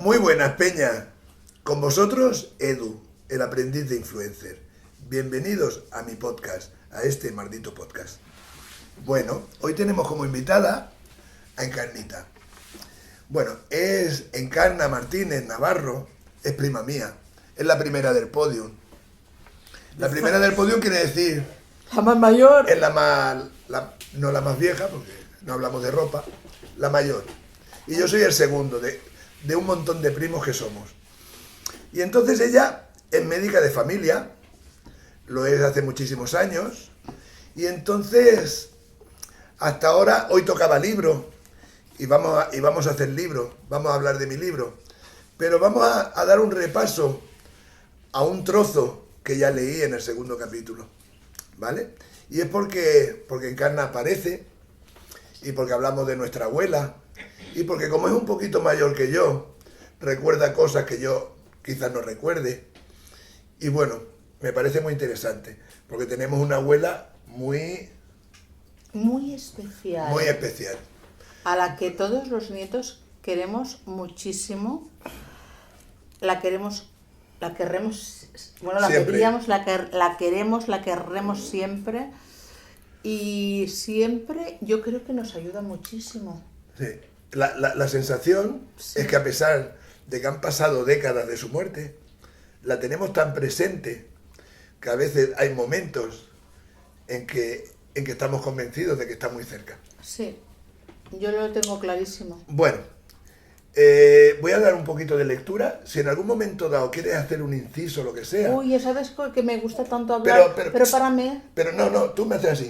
Muy buenas, Peña. Con vosotros, Edu, el aprendiz de influencer. Bienvenidos a mi podcast, a este maldito podcast. Bueno, hoy tenemos como invitada a Encarnita. Bueno, es Encarna Martínez Navarro, es prima mía. Es la primera del podium. La primera del podium quiere decir... La más mayor. Es no la más vieja, porque no hablamos de ropa, la mayor. Y yo soy el segundo de un montón de primos que somos. Y entonces ella es médica de familia, lo es hace muchísimos años, y entonces hasta ahora, hoy tocaba libro, y vamos a hacer libro, vamos a hablar de mi libro, pero vamos a dar un repaso a un trozo que ya leí en el segundo capítulo, ¿vale? Y es porque Encarna aparece, y porque hablamos de nuestra abuela, y porque como es un poquito mayor que yo, recuerda cosas que yo quizás no recuerde. Y bueno, me parece muy interesante, porque tenemos una abuela muy especial. Muy especial. A la que todos los nietos queremos muchísimo. La querremos, bueno, la Siempre. queríamos, la queremos, la querremos siempre. Y siempre yo creo que nos ayuda muchísimo. Sí. La sensación Sí. es que a pesar de que han pasado décadas de su muerte, la tenemos tan presente que a veces hay momentos en que estamos convencidos de que está muy cerca. Sí, yo lo tengo clarísimo. Bueno, voy a dar un poquito de lectura. Si en algún momento dado quieres hacer un inciso o lo que sea... Uy, ya sabes que me gusta tanto hablar, pero para mí... Pero no, tú me haces así.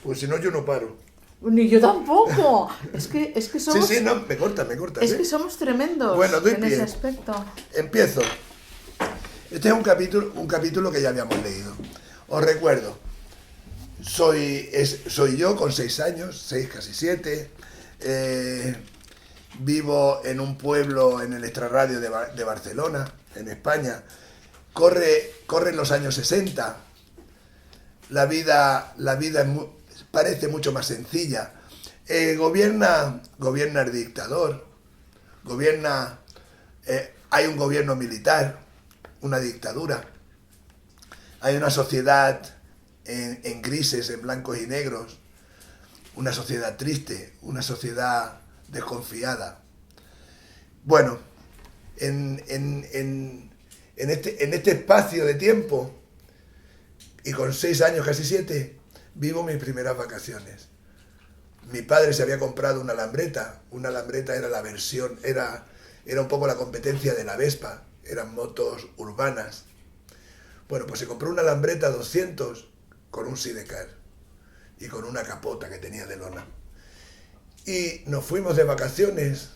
Pues si no, yo no paro. Ni yo tampoco. Es que somos... Sí, no, me cortas. Es que somos tremendos Bueno, doy en pie. ese aspecto. Empiezo. Este es un capítulo que ya habíamos leído. Os recuerdo. Soy yo con 6 años, 6, casi 7. Vivo en un pueblo en el extrarradio de Barcelona, en España. Corren los años 60. La vida parece mucho más sencilla. Gobierna el dictador. Hay un gobierno militar, una dictadura. Hay una sociedad en grises, en blancos y negros. Una sociedad triste, una sociedad desconfiada. Bueno, en este espacio de tiempo, y con 6 años, casi 7, vivo mis primeras vacaciones. Mi padre se había comprado una Lambretta. Una Lambretta era la versión, era un poco la competencia de la Vespa. Eran motos urbanas. Bueno, pues se compró una Lambretta 200 con un sidecar y con una capota que tenía de lona. Y nos fuimos de vacaciones,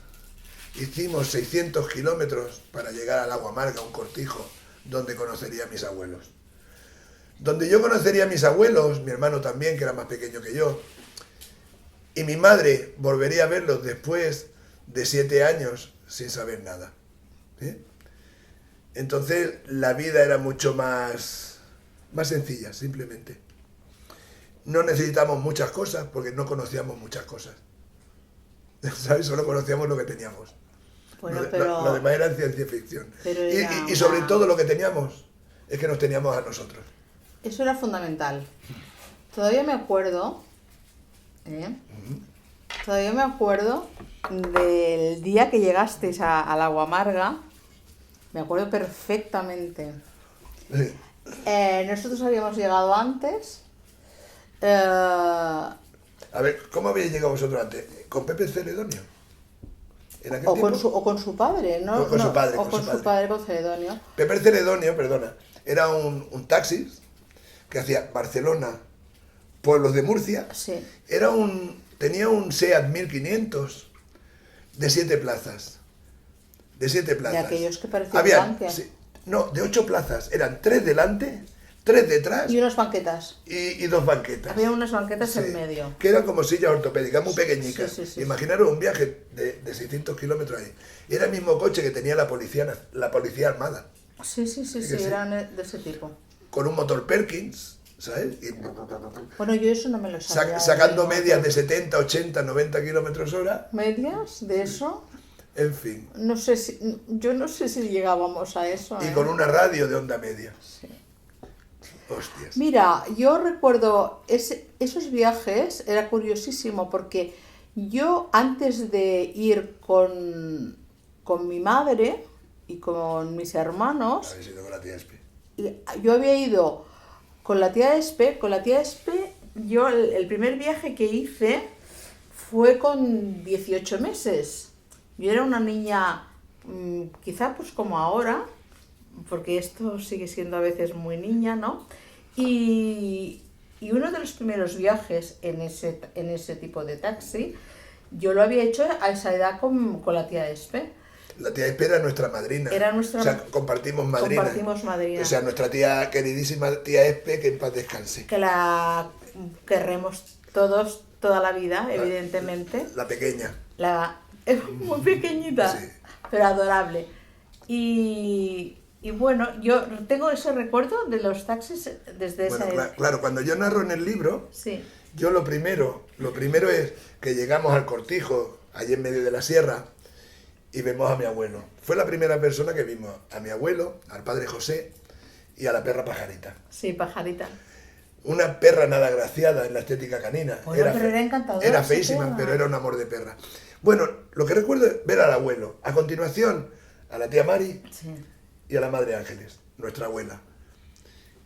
hicimos 600 kilómetros para llegar al Agua Amarga, un cortijo, donde conocería a mis abuelos. Donde yo conocería a mis abuelos, mi hermano también, que era más pequeño que yo, y mi madre volvería a verlos después de 7 años sin saber nada. ¿Sí? Entonces la vida era mucho más sencilla, simplemente. No necesitamos muchas cosas porque no conocíamos muchas cosas. ¿Sabes? Solo conocíamos lo que teníamos. Bueno, Lo demás era ciencia ficción. Y sobre todo lo que teníamos es que nos teníamos a nosotros. Eso era fundamental. Todavía me acuerdo, del día que llegasteis al Agua Amarga. Me acuerdo perfectamente. Sí. Nosotros habíamos llegado antes. A ver, ¿cómo habéis llegado vosotros antes? ¿Con Pepe Celedonio? ¿En aquel tiempo? O con su padre, ¿no? Con su padre, con su padre, con Celedonio. Pepe Celedonio, perdona, era un taxi que hacía Barcelona, pueblos de Murcia. Sí. Tenía un SEAT 1500 de 7 plazas. De aquellos que parecían tanques. Sí, no, de 8 plazas. Eran 3 delante, 3 detrás Y unas banquetas. y 2 banquetas. Había unas banquetas Sí, en medio. que eran como sillas ortopédicas, muy pequeñicas. Sí. Imaginaros un viaje de 600 kilómetros ahí. Y era el mismo coche que tenía la policía armada. Sí, sí? eran de ese tipo. Con un motor Perkins, ¿sabes? Y Bueno, yo eso no me lo sabía. sacando medias de 70, 80, 90 kilómetros hora. ¿Medias de eso? En fin. Yo no sé si llegábamos a eso. Y con una radio de onda media. Sí. Hostias. Mira, yo recuerdo esos viajes, era curiosísimo porque yo antes de ir con mi madre y con mis hermanos, Habéis ido con la tía Espe. yo había ido con la tía Espe, yo el primer viaje que hice fue con 18 meses. Yo era una niña, quizá pues como ahora, porque esto sigue siendo a veces muy niña, ¿no? Y uno de los primeros viajes en ese tipo de taxi, yo lo había hecho a esa edad con la tía Espe. La tía Espe era nuestra madrina. Era nuestra... O sea, compartimos madrina. Compartimos madrina. O sea, nuestra tía, queridísima tía Espe, que en paz descanse. Que la querremos todos toda la vida, evidentemente. La pequeña. Es muy pequeñita, Sí. pero adorable. Y bueno, yo tengo ese recuerdo de los taxis desde esa edad. Claro, cuando yo narro en el libro, Sí. yo lo primero es que llegamos al Cortijo, allí en medio de la sierra, y vemos a mi abuelo. Fue la primera persona que vimos, a mi abuelo, al padre José y a la perra Pajarita. Sí, Pajarita. Una perra nada agraciada en la estética canina. Bueno, pero era encantadora Era esa feísima, perra. pero era un amor de perra. Bueno, lo que recuerdo es ver al abuelo. A continuación, a la tía Mari Sí. y a la madre Ángeles, nuestra abuela.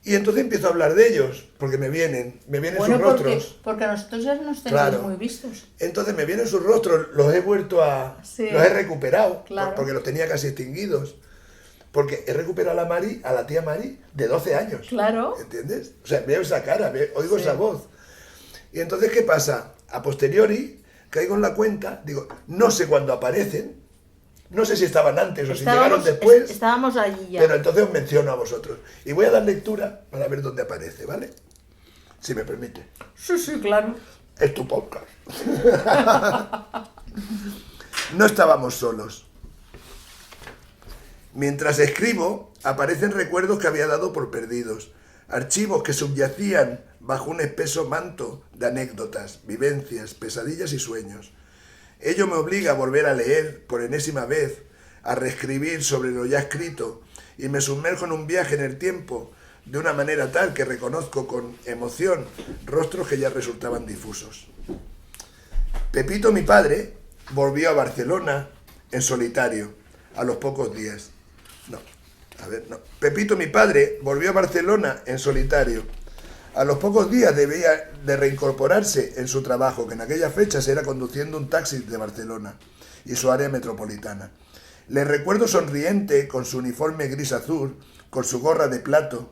Y entonces empiezo a hablar de ellos, porque me vienen Bueno, sus rostros. porque nosotros ya nos teníamos Claro. muy vistos. Entonces me vienen sus rostros, los he vuelto Sí. los he recuperado, Claro. porque los tenía casi extinguidos. Porque he recuperado a la tía Mari de 12 años. Claro. ¿Entiendes? O sea, veo esa cara, oigo Sí. esa voz. Y entonces, ¿qué pasa? A posteriori, caigo en la cuenta, digo, no sé cuándo aparecen, no sé si estaban antes o si llegaron después, Estábamos allí ya. pero entonces os menciono a vosotros. Y voy a dar lectura para ver dónde aparece, ¿vale? Si me permite. Sí, sí, claro. Es tu podcast. No estábamos solos. Mientras escribo, aparecen recuerdos que había dado por perdidos, archivos que subyacían bajo un espeso manto de anécdotas, vivencias, pesadillas y sueños. Ello me obliga a volver a leer por enésima vez, a reescribir sobre lo ya escrito, y me sumerjo en un viaje en el tiempo de una manera tal que reconozco con emoción rostros que ya resultaban difusos. Pepito, mi padre, volvió a Barcelona en solitario a los pocos días. Pepito, mi padre, volvió a Barcelona en solitario. A los pocos días debía de reincorporarse en su trabajo, que en aquella fecha se era conduciendo un taxi de Barcelona y su área metropolitana. Le recuerdo sonriente, con su uniforme gris-azul, con su gorra de plato.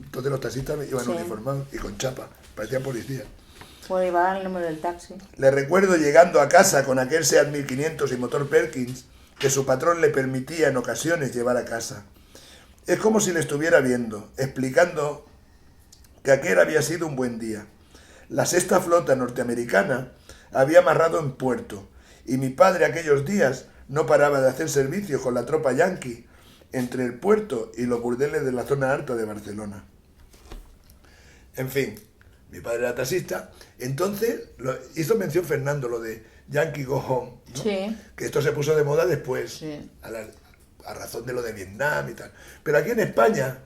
Entonces los taxistas iban uniformados y con chapa, parecían policías. Bueno, iba el número del taxi. Le recuerdo llegando a casa con aquel Seat 1500 y motor Perkins que su patrón le permitía en ocasiones llevar a casa. Es como si le estuviera viendo, explicando que aquel había sido un buen día. La sexta flota norteamericana había amarrado en puerto y mi padre aquellos días no paraba de hacer servicio con la tropa yanqui entre el puerto y los burdeles de la zona alta de Barcelona. En fin, mi padre era taxista, entonces hizo mención Fernando lo de Yankee Go Home, ¿no? Sí. Que esto se puso de moda después, Sí. a razón de lo de Vietnam y tal. Pero aquí en España,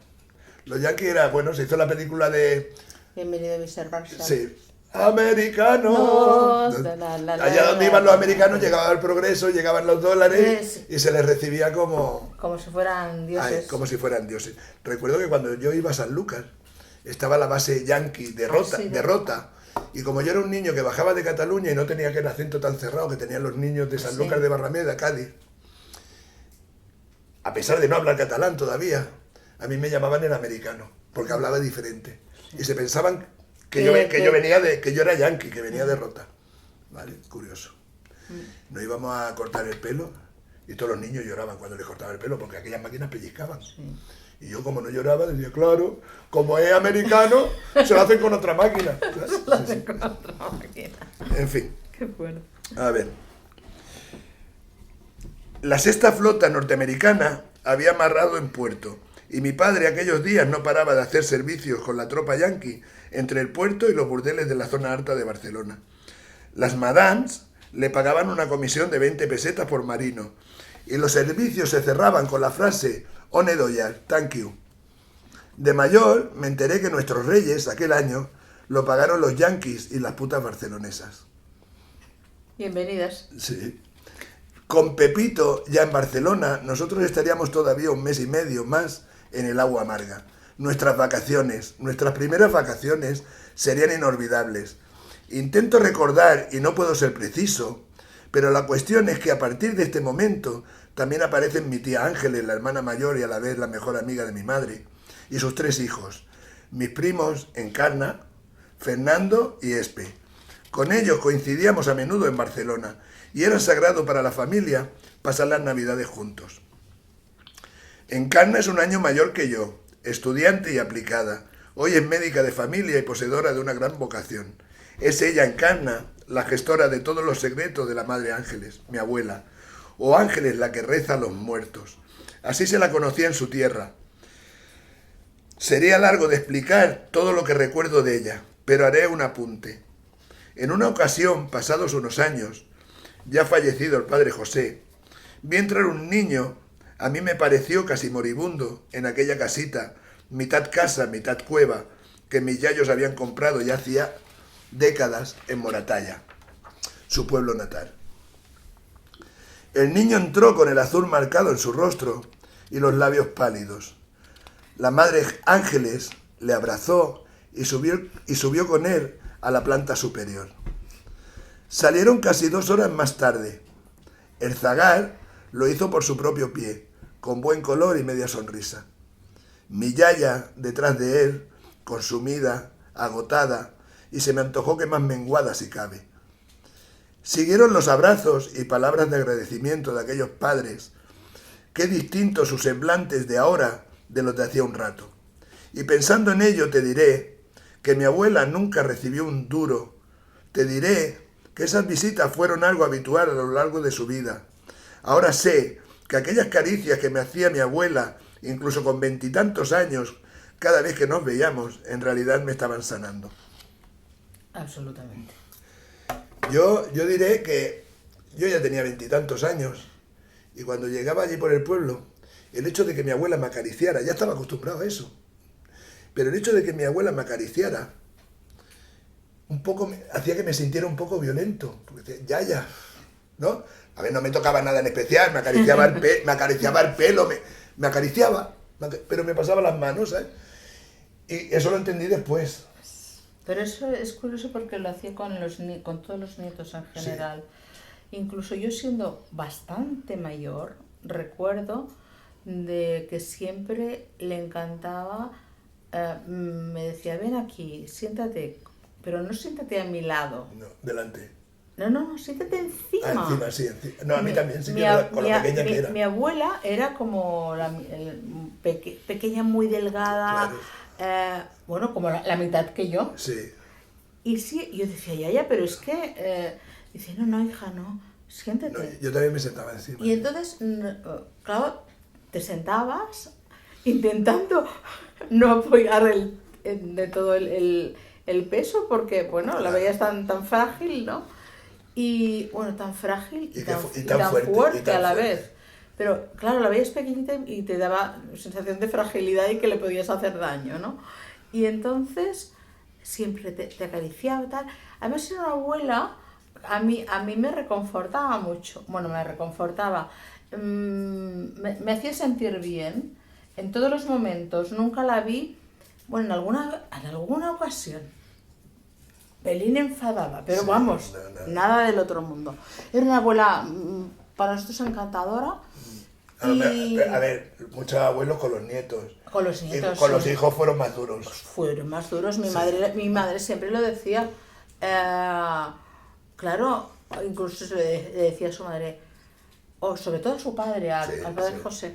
los yankees era, bueno, se hizo la película de... Bienvenido a Mr. Marshall. Sí. Americanos. Allá donde iban los americanos llegaba el progreso, llegaban los dólares y se les recibía como si fueran dioses. como si fueran dioses. Recuerdo que cuando yo iba a San Lucas, estaba la base yanqui de Rota, y como yo era un niño que bajaba de Cataluña y no tenía aquel acento tan cerrado que tenían los niños de San Lucas de Barrameda, Cádiz, a pesar de no hablar catalán todavía, a mí me llamaban el americano, porque hablaba diferente. Y se pensaban que yo era yanqui, que venía de Rota. ¿Vale? Curioso. Nos íbamos a cortar el pelo y todos los niños lloraban cuando les cortaba el pelo, porque aquellas máquinas pellizcaban. Sí. Y yo, como no lloraba, decía, claro, como es americano, se lo hacen con otra máquina. Se lo hacen con otra máquina. En fin. Qué bueno. A ver. La sexta flota norteamericana había amarrado en puerto, y mi padre aquellos días no paraba de hacer servicios con la tropa yanqui entre el puerto y los burdeles de la zona alta de Barcelona. Las madames le pagaban una comisión de 20 pesetas por marino y los servicios se cerraban con la frase "One dollar, thank you". De mayor me enteré que nuestros reyes aquel año lo pagaron los yanquis y las putas barcelonesas. Bienvenidas. Sí. Con Pepito, ya en Barcelona, nosotros estaríamos todavía un mes y medio más en el agua amarga. Nuestras vacaciones, nuestras primeras vacaciones, serían inolvidables. Intento recordar, y no puedo ser preciso, pero la cuestión es que a partir de este momento también aparecen mi tía Ángeles, la hermana mayor y a la vez la mejor amiga de mi madre, y sus 3 hijos, mis primos Encarna, Fernando y Espe. Con ellos coincidíamos a menudo en Barcelona, y era sagrado para la familia pasar las Navidades juntos. Encarna es un año mayor que yo, estudiante y aplicada. Hoy es médica de familia y poseedora de una gran vocación. Es ella, Encarna, la gestora de todos los secretos de la Madre Ángeles, mi abuela, o Ángeles, la que reza a los muertos. Así se la conocía en su tierra. Sería largo de explicar todo lo que recuerdo de ella, pero haré un apunte. En una ocasión, pasados unos años, ya fallecido el padre José, vi entrar un niño, a mí me pareció casi moribundo, en aquella casita, mitad casa, mitad cueva, que mis yayos habían comprado ya hacía décadas en Moratalla, su pueblo natal. El niño entró con el azul marcado en su rostro y los labios pálidos. La madre Ángeles le abrazó y subió con él a la planta superior. Salieron casi 2 horas más tarde. El zagal lo hizo por su propio pie, con buen color y media sonrisa. Mi yaya, detrás de él, consumida, agotada, y se me antojó que más menguada si cabe. Siguieron los abrazos y palabras de agradecimiento de aquellos padres. Qué distintos sus semblantes de ahora de los de hacía un rato. Y pensando en ello te diré que mi abuela nunca recibió un duro. Te diré que esas visitas fueron algo habitual a lo largo de su vida. Ahora sé que aquellas caricias que me hacía mi abuela, incluso con 20 y tantos años, cada vez que nos veíamos, en realidad me estaban sanando. Absolutamente. Yo diré que yo ya tenía 20 y tantos años y cuando llegaba allí por el pueblo, el hecho de que mi abuela me acariciara, ya estaba acostumbrado a eso, pero el hecho de que mi abuela me acariciara, un poco hacía que me sintiera un poco violento, porque ya, ¿no? A ver, no me tocaba nada en especial, me acariciaba el pelo, me acariciaba, pero me pasaba las manos, ¿sabes? Y eso lo entendí después. Pero eso es curioso porque lo hacía con todos los nietos en general. Sí. Incluso yo siendo bastante mayor, recuerdo de que siempre le encantaba, me decía, ven aquí, siéntate, pero no siéntate a mi lado. No, delante. No, siéntate encima. Encima, sí. No, a mí también, sí, con lo pequeña que era. Mi abuela era como pequeña, muy delgada, claro. Bueno, como la mitad que yo. Sí. Y sí, yo decía, ya, pero es que... dice, no, hija, no, siéntate. No, yo también me sentaba encima. Y entonces, claro, te sentabas intentando no apoyar de todo el peso, porque, bueno, claro, la veías tan frágil, ¿no? Y, bueno, tan frágil y tan fuerte a la vez. Pero, claro, la veías pequeñita y te daba sensación de fragilidad y que le podías hacer daño, ¿no? Y entonces siempre te acariciaba, tal. Además era una abuela, a mí me reconfortaba mucho. Bueno, me reconfortaba. Me hacía sentir bien en todos los momentos. Nunca la vi, bueno, en alguna ocasión, pelín enfadada, pero sí, vamos, nada del otro mundo. Era una abuela para nosotros encantadora. A ver, muchos abuelos con los nietos. Con los nietos. Y con los hijos fueron más duros. Fueron más duros. Mi madre siempre lo decía. Claro, incluso le decía a su madre, o sobre todo a su padre, al padre José.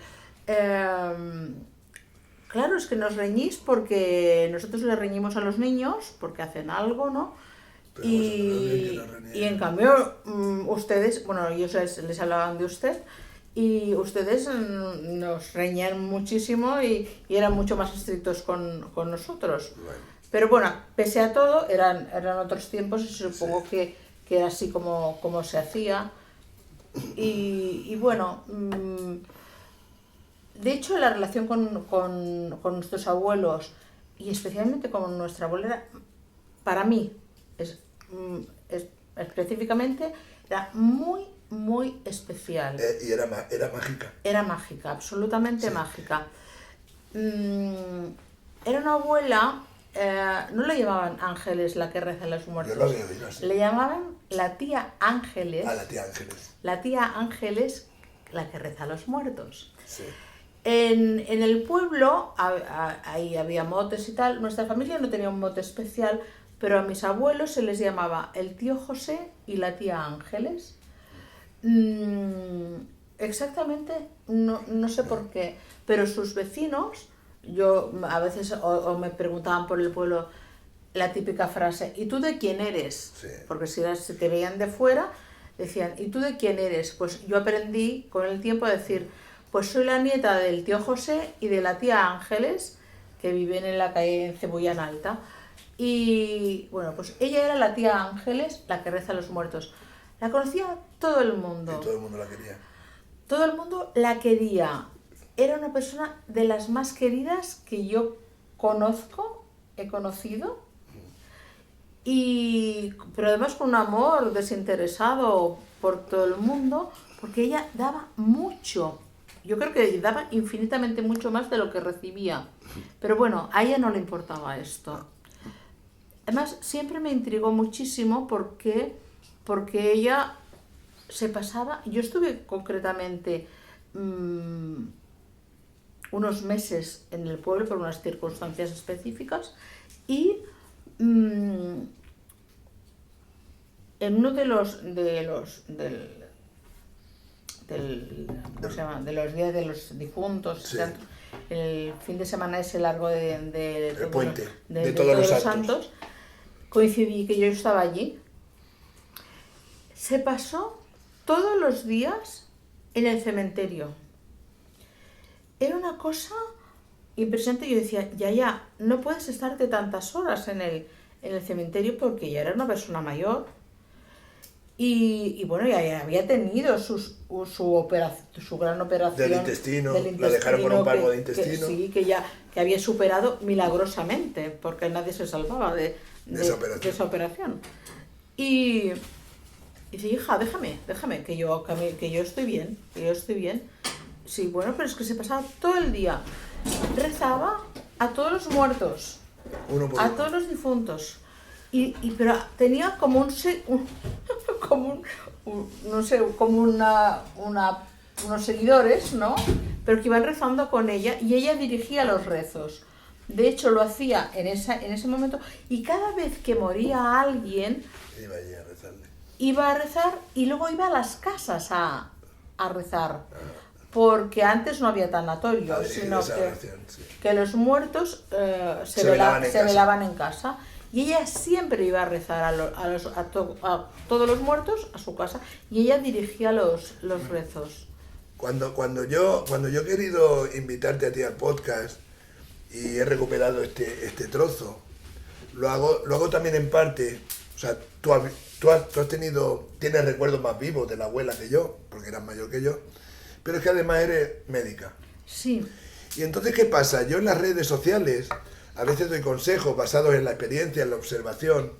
Claro, es que nos reñís porque nosotros le reñimos a los niños porque hacen algo, ¿no? Y en cambio, ustedes, bueno, ellos les hablaban de usted. Y ustedes nos reñían muchísimo y eran mucho más estrictos con nosotros. Bueno. Pero bueno, pese a todo, eran otros tiempos y supongo que que era así como se hacía. Y bueno, de hecho la relación con nuestros abuelos y especialmente con nuestra abuela, para mí, específicamente, era muy, muy especial. Y era mágica. Era mágica, absolutamente Sí. mágica. Era una abuela, no le llamaban Ángeles la que reza a los muertos. Yo lo había oído así. Le llamaban la tía Ángeles. A la tía Ángeles. La tía Ángeles, la que reza a los muertos. Sí. En el pueblo, ahí había motes y tal. Nuestra familia no tenía un mote especial, pero a mis abuelos se les llamaba el tío José y la tía Ángeles. Exactamente, no sé por qué, pero sus vecinos, yo a veces o me preguntaban por el pueblo la típica frase, ¿y tú de quién eres? Sí. Porque si te veían de fuera, decían, ¿y tú de quién eres? Pues yo aprendí con el tiempo a decir, pues soy la nieta del tío José y de la tía Ángeles, que viven en la calle en Cebullán Alta. Y bueno, pues ella era la tía Ángeles, la que reza a los muertos. La conocía todo el mundo. Y todo el mundo la quería. Todo el mundo la quería. Era una persona de las más queridas que yo he conocido. Pero además con un amor desinteresado por todo el mundo, porque ella daba mucho. Yo creo que daba infinitamente mucho más de lo que recibía. Pero bueno, a ella no le importaba esto. Además, siempre me intrigó muchísimo porque ella se pasaba. Yo estuve concretamente unos meses en el pueblo por unas circunstancias específicas y en uno de los ¿cómo se llama? De los días de los difuntos, Sí. el fin de semana ese largo de puente, de todos los santos, coincidí que yo estaba allí. Se pasó todos los días en el cementerio. Era una cosa impresionante. Yo decía, ya, no puedes estarte tantas horas en el cementerio porque ya era una persona mayor. Y bueno, ya había tenido su gran operación Del intestino, la dejaron con un palmo de intestino. Que había superado milagrosamente, porque nadie se salvaba de esa operación. Y dice, hija, déjame, que yo estoy bien, Sí, bueno, pero es que se pasaba todo el día. Rezaba a todos los muertos, a todos los difuntos. Pero tenía como unos seguidores, ¿no? Pero que iban rezando con ella y ella dirigía los rezos. De hecho, lo hacía en ese momento y cada vez que moría alguien, Iba allí a rezarle. Iba a rezar y luego iba a las casas a rezar. Porque antes no había tanatorio, sino que los muertos se velaban en casa. Y ella siempre iba a rezar a todos los muertos a su casa y ella dirigía los rezos. Cuando yo he querido invitarte a ti al podcast y he recuperado este trozo, lo hago también en parte. O sea, tienes recuerdos más vivos de la abuela que yo, porque eras mayor que yo, pero es que además eres médica. Sí. Y entonces, ¿qué pasa? Yo en las redes sociales a veces doy consejos basados en la experiencia, en la observación,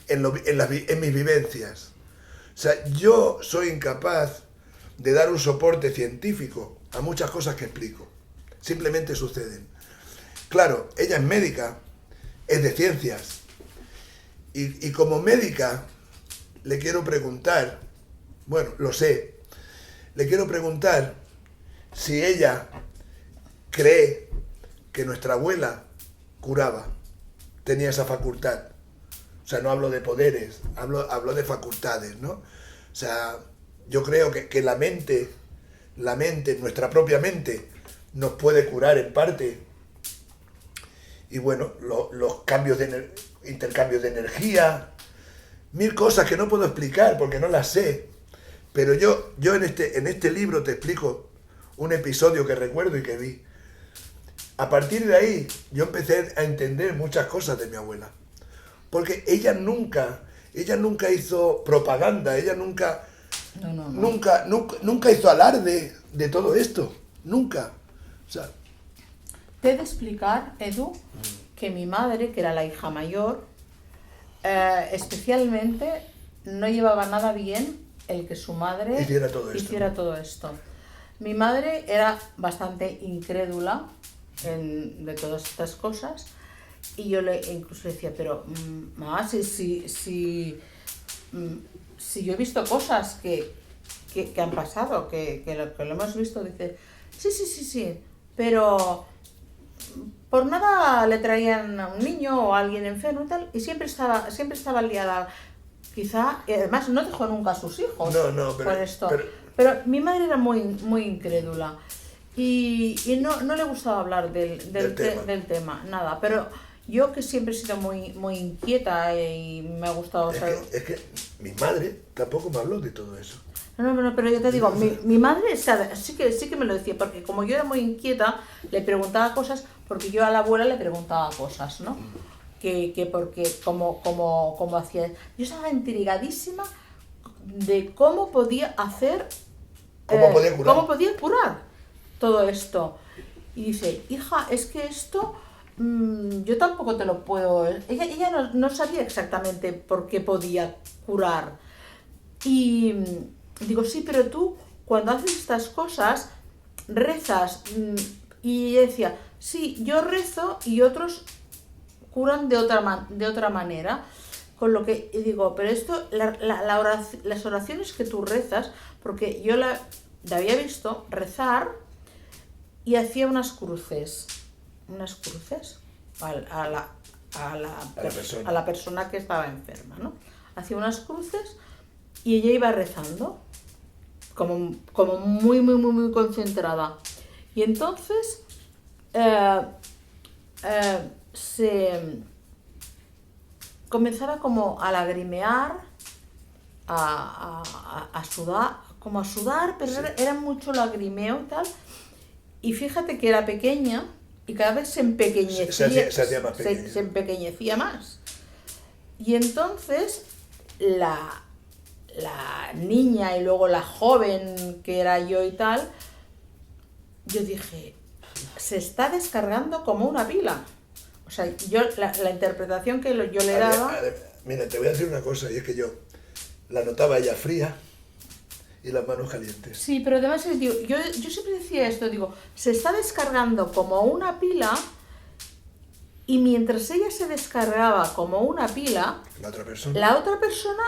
en mis vivencias. O sea, yo soy incapaz de dar un soporte científico a muchas cosas que explico. Simplemente suceden. Claro, ella es médica, es de ciencias. Y como médica le quiero preguntar, bueno, lo sé, le quiero preguntar si ella cree que nuestra abuela curaba, tenía esa facultad. O sea, no hablo de poderes, hablo de facultades, ¿no? O sea, yo creo que la mente, nuestra propia mente, nos puede curar en parte. Y bueno, los cambios intercambios de energía, mil cosas que no puedo explicar porque no las sé. Pero yo en este libro te explico un episodio que recuerdo y que vi. A partir de ahí, yo empecé a entender muchas cosas de mi abuela. Porque ella nunca Ella nunca hizo propaganda, ella nunca, No, no, no. nunca hizo alarde de todo esto. Nunca. O sea, Te he de explicar, Edu, que mi madre, que era la hija mayor, especialmente no llevaba nada bien el que su madre hiciera todo esto. Mi madre era bastante incrédula de todas estas cosas y yo incluso decía, pero mamá, si yo he visto cosas que han pasado, que lo hemos visto, dice, sí, pero por nada le traían a un niño o a alguien enfermo y tal, y siempre estaba liada. Quizá, y además no dejó nunca a sus hijos por esto. Pero mi madre era muy, muy incrédula y no le gustaba hablar del tema, nada. Pero yo, que siempre he sido muy, muy inquieta y me ha gustado saber... Es que mi madre tampoco me habló de todo eso. No, pero yo te digo, mi madre sí que me lo decía, porque como yo era muy inquieta, le preguntaba cosas, porque yo a la abuela le preguntaba cosas, ¿no? Que porque como hacía... Yo estaba intrigadísima de cómo podía hacer... ¿Cómo podía curar todo esto? Y dice, hija, es que esto yo tampoco te lo puedo... Ella no sabía exactamente por qué podía curar. Y digo, sí, pero tú cuando haces estas cosas, rezas. Y ella decía, sí, yo rezo y otros curan de otra manera. Con lo que digo, pero esto, las oraciones que tú rezas, porque yo la había visto rezar y hacía unas cruces a la persona que estaba enferma, ¿no? Hacía unas cruces y ella iba rezando, como muy, muy, muy, muy concentrada. Y entonces se comenzaba como a lagrimear, a sudar, pero sí. Era mucho lagrimeo y tal. Y fíjate que era pequeña y cada vez se empequeñecía, se hacía más pequeña. Se empequeñecía más. Y entonces la niña y luego la joven que era yo y tal, yo dije, se está descargando como una pila. O sea, yo la interpretación que yo le daba... Mira, te voy a decir una cosa, y es que yo la notaba ella fría y las manos calientes. Sí, pero además digo, yo siempre decía esto, digo, se está descargando como una pila y mientras ella se descargaba como una pila, la otra persona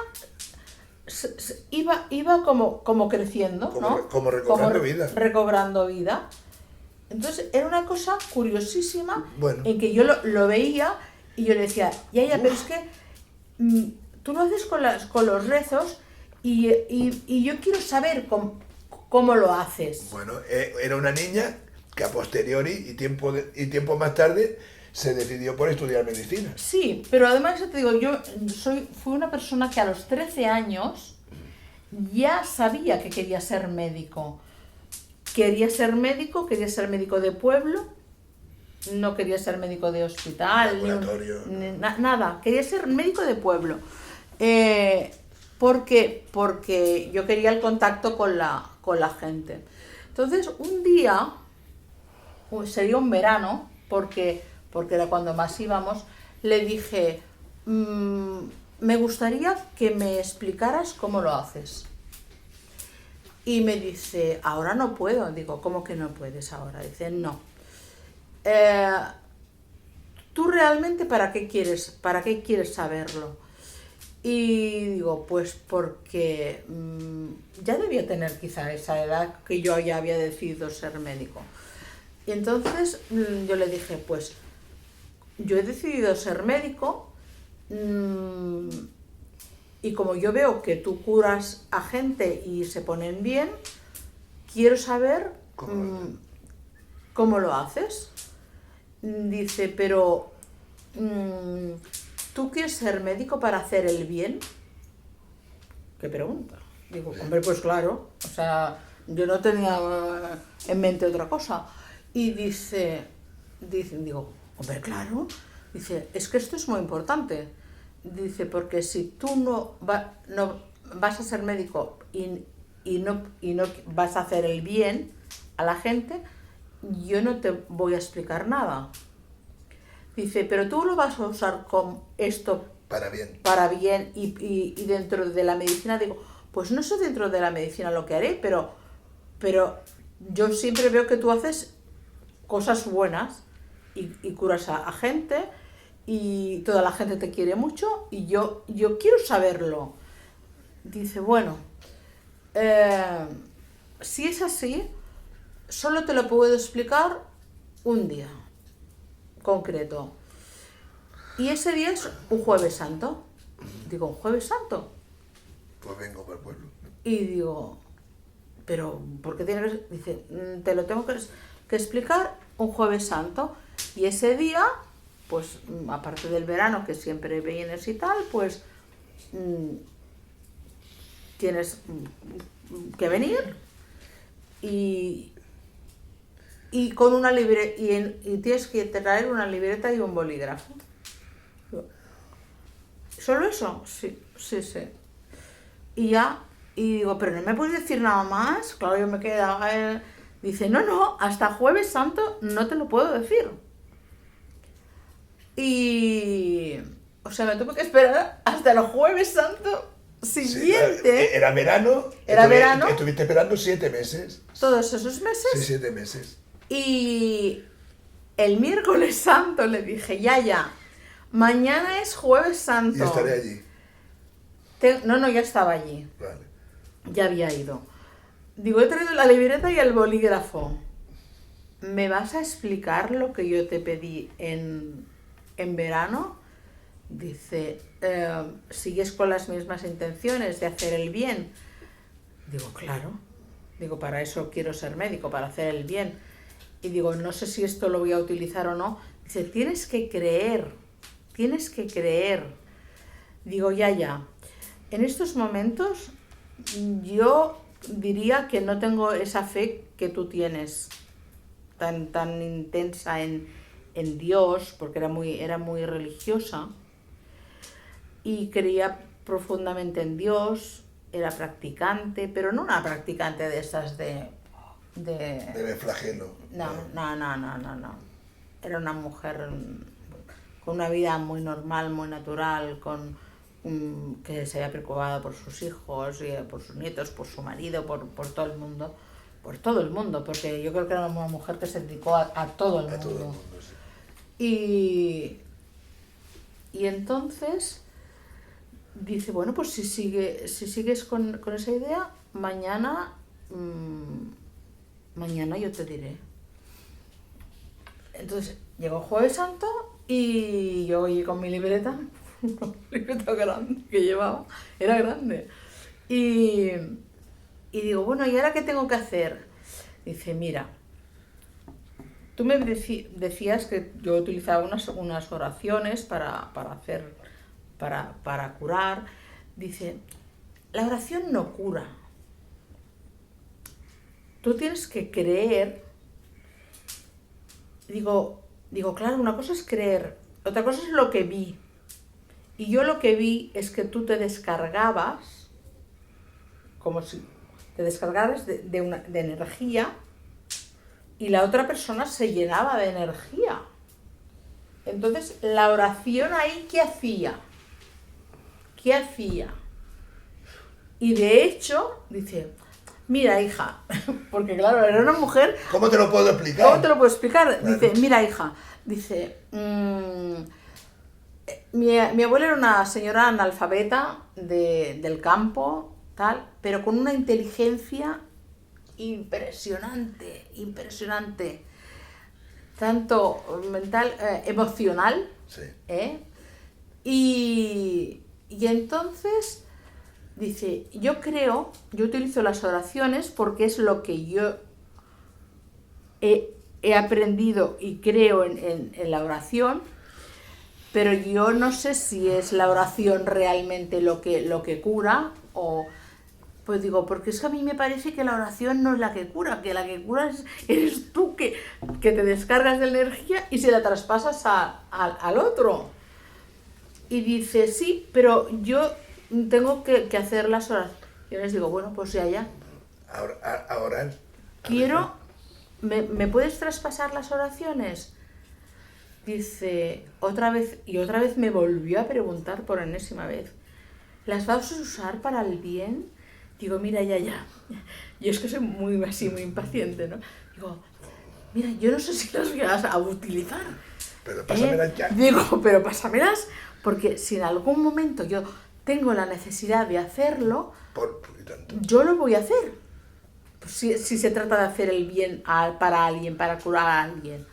iba como creciendo, ¿no? Como recobrando vida. Recobrando vida. Entonces era una cosa curiosísima, en que yo lo veía y yo le decía, ya, pero es que tú lo haces con los rezos y yo quiero saber cómo lo haces. Bueno, era una niña que a posteriori y tiempo más tarde se decidió por estudiar medicina. Sí, pero además te digo, yo fui una persona que a los 13 años ya sabía que quería ser médico. Quería ser médico de pueblo, no quería ser médico de hospital, nada, quería ser médico de pueblo. Porque yo quería el contacto con la gente. Entonces, un día, sería un verano, porque era cuando más íbamos, le dije, me gustaría que me explicaras cómo lo haces. Y me dice, ahora no puedo. Digo, ¿cómo que no puedes ahora? Dice, no. ¿Tú realmente para qué quieres saberlo? Y digo, pues porque ya debía tener quizá esa edad que yo ya había decidido ser médico. Y entonces yo le dije, pues yo he decidido ser médico y como yo veo que tú curas a gente y se ponen bien, quiero saber cómo lo haces. Dice, pero ¿tú quieres ser médico para hacer el bien? ¿Qué pregunta? Digo, hombre, pues claro, o sea, yo no tenía en mente otra cosa. Y digo, hombre, claro. Dice, es que esto es muy importante. dice, porque si tú no vas a ser médico y no vas a hacer el bien a la gente, yo no te voy a explicar nada. Dice, pero tú lo vas a usar con esto Para bien. para bien y dentro de la medicina. Digo, pues no sé dentro de la medicina lo que haré, pero yo siempre veo que tú haces cosas buenas y curas a gente y toda la gente te quiere mucho y yo quiero saberlo. Dice, bueno, si es así, solo te lo puedo explicar un día concreto. Y ese día es un Jueves Santo. Digo, ¿un Jueves Santo? Pues vengo para el pueblo. Y digo, pero ¿por qué tiene que...? Dice, te lo tengo que explicar un Jueves Santo. Y ese día, pues aparte del verano, que siempre vienes y tal, pues tienes que venir y con una libreta y tienes que traer una libreta y un bolígrafo. ¿Solo eso? Sí. Y ya, y digo, pero no me puedes decir nada más. Claro, yo me quedaba. Dice, no, hasta Jueves Santo no te lo puedo decir. Y, o sea, me tuve que esperar hasta el Jueves Santo siguiente. Sí, era verano. Estuviste esperando 7 meses. Todos esos meses. Sí, 7 meses. Y el miércoles santo le dije, ya, mañana es Jueves Santo. Y estaré allí. No, ya estaba allí. Vale. Ya había ido. Digo, he traído la libreta y el bolígrafo. ¿Me vas a explicar lo que yo te pedí en verano? Dice, ¿sigues con las mismas intenciones de hacer el bien? Digo, claro. Digo, para eso quiero ser médico, para hacer el bien. Y digo, no sé si esto lo voy a utilizar o no. Dice, tienes que creer. Digo, ya. En estos momentos yo diría que no tengo esa fe que tú tienes, tan intensa en Dios, porque era muy religiosa y creía profundamente en Dios, era practicante, pero no una practicante de esas de flagelo. No. Era una mujer con una vida muy normal, muy natural, que se había preocupado por sus hijos, y por sus nietos, por su marido, por todo el mundo. Por todo el mundo, porque yo creo que era una mujer que se dedicó a todo el mundo. A todo el mundo, sí. Y entonces dice, bueno, pues si sigues con esa idea, mañana yo te diré. Entonces llegó Jueves Santo y yo oí con mi libreta, una libreta grande que llevaba, era grande. Y digo, bueno, ¿y ahora qué tengo que hacer? Dice, mira, tú me decías que yo utilizaba unas oraciones para curar. Dice, la oración no cura. Tú tienes que creer. Digo, claro, una cosa es creer, otra cosa es lo que vi. Y yo lo que vi es que tú te descargabas, como si te descargaras de energía, y la otra persona se llenaba de energía. Entonces, la oración ahí, ¿qué hacía? Y de hecho, dice, mira, hija, porque claro, era una mujer... ¿Cómo te lo puedo explicar? Claro. Dice, mira, hija, mi abuela era una señora analfabeta del campo, tal, pero con una inteligencia impresionante, tanto mental, emocional, Sí. Y entonces dice, yo utilizo las oraciones porque es lo que yo he aprendido y creo en la oración, pero yo no sé si es la oración realmente lo que cura o... Pues digo, porque es que a mí me parece que la oración no es la que cura, que la que cura eres tú que te descargas de energía y se la traspasas al otro. Y dice, sí, pero yo tengo que hacer las horas. Yo les digo, bueno, pues ya. Ahora. Quiero, ¿me puedes traspasar las oraciones? Dice, otra vez me volvió a preguntar por enésima vez, ¿las vas a usar para el bien? Digo, mira, ya. Yo es que soy muy impaciente, ¿no? Digo, mira, yo no sé si las voy a utilizar. Pero pásamelas ya. Digo, pero pásamelas, porque si en algún momento yo tengo la necesidad de hacerlo, yo lo voy a hacer. Pues si se trata de hacer el bien para alguien, para curar a alguien.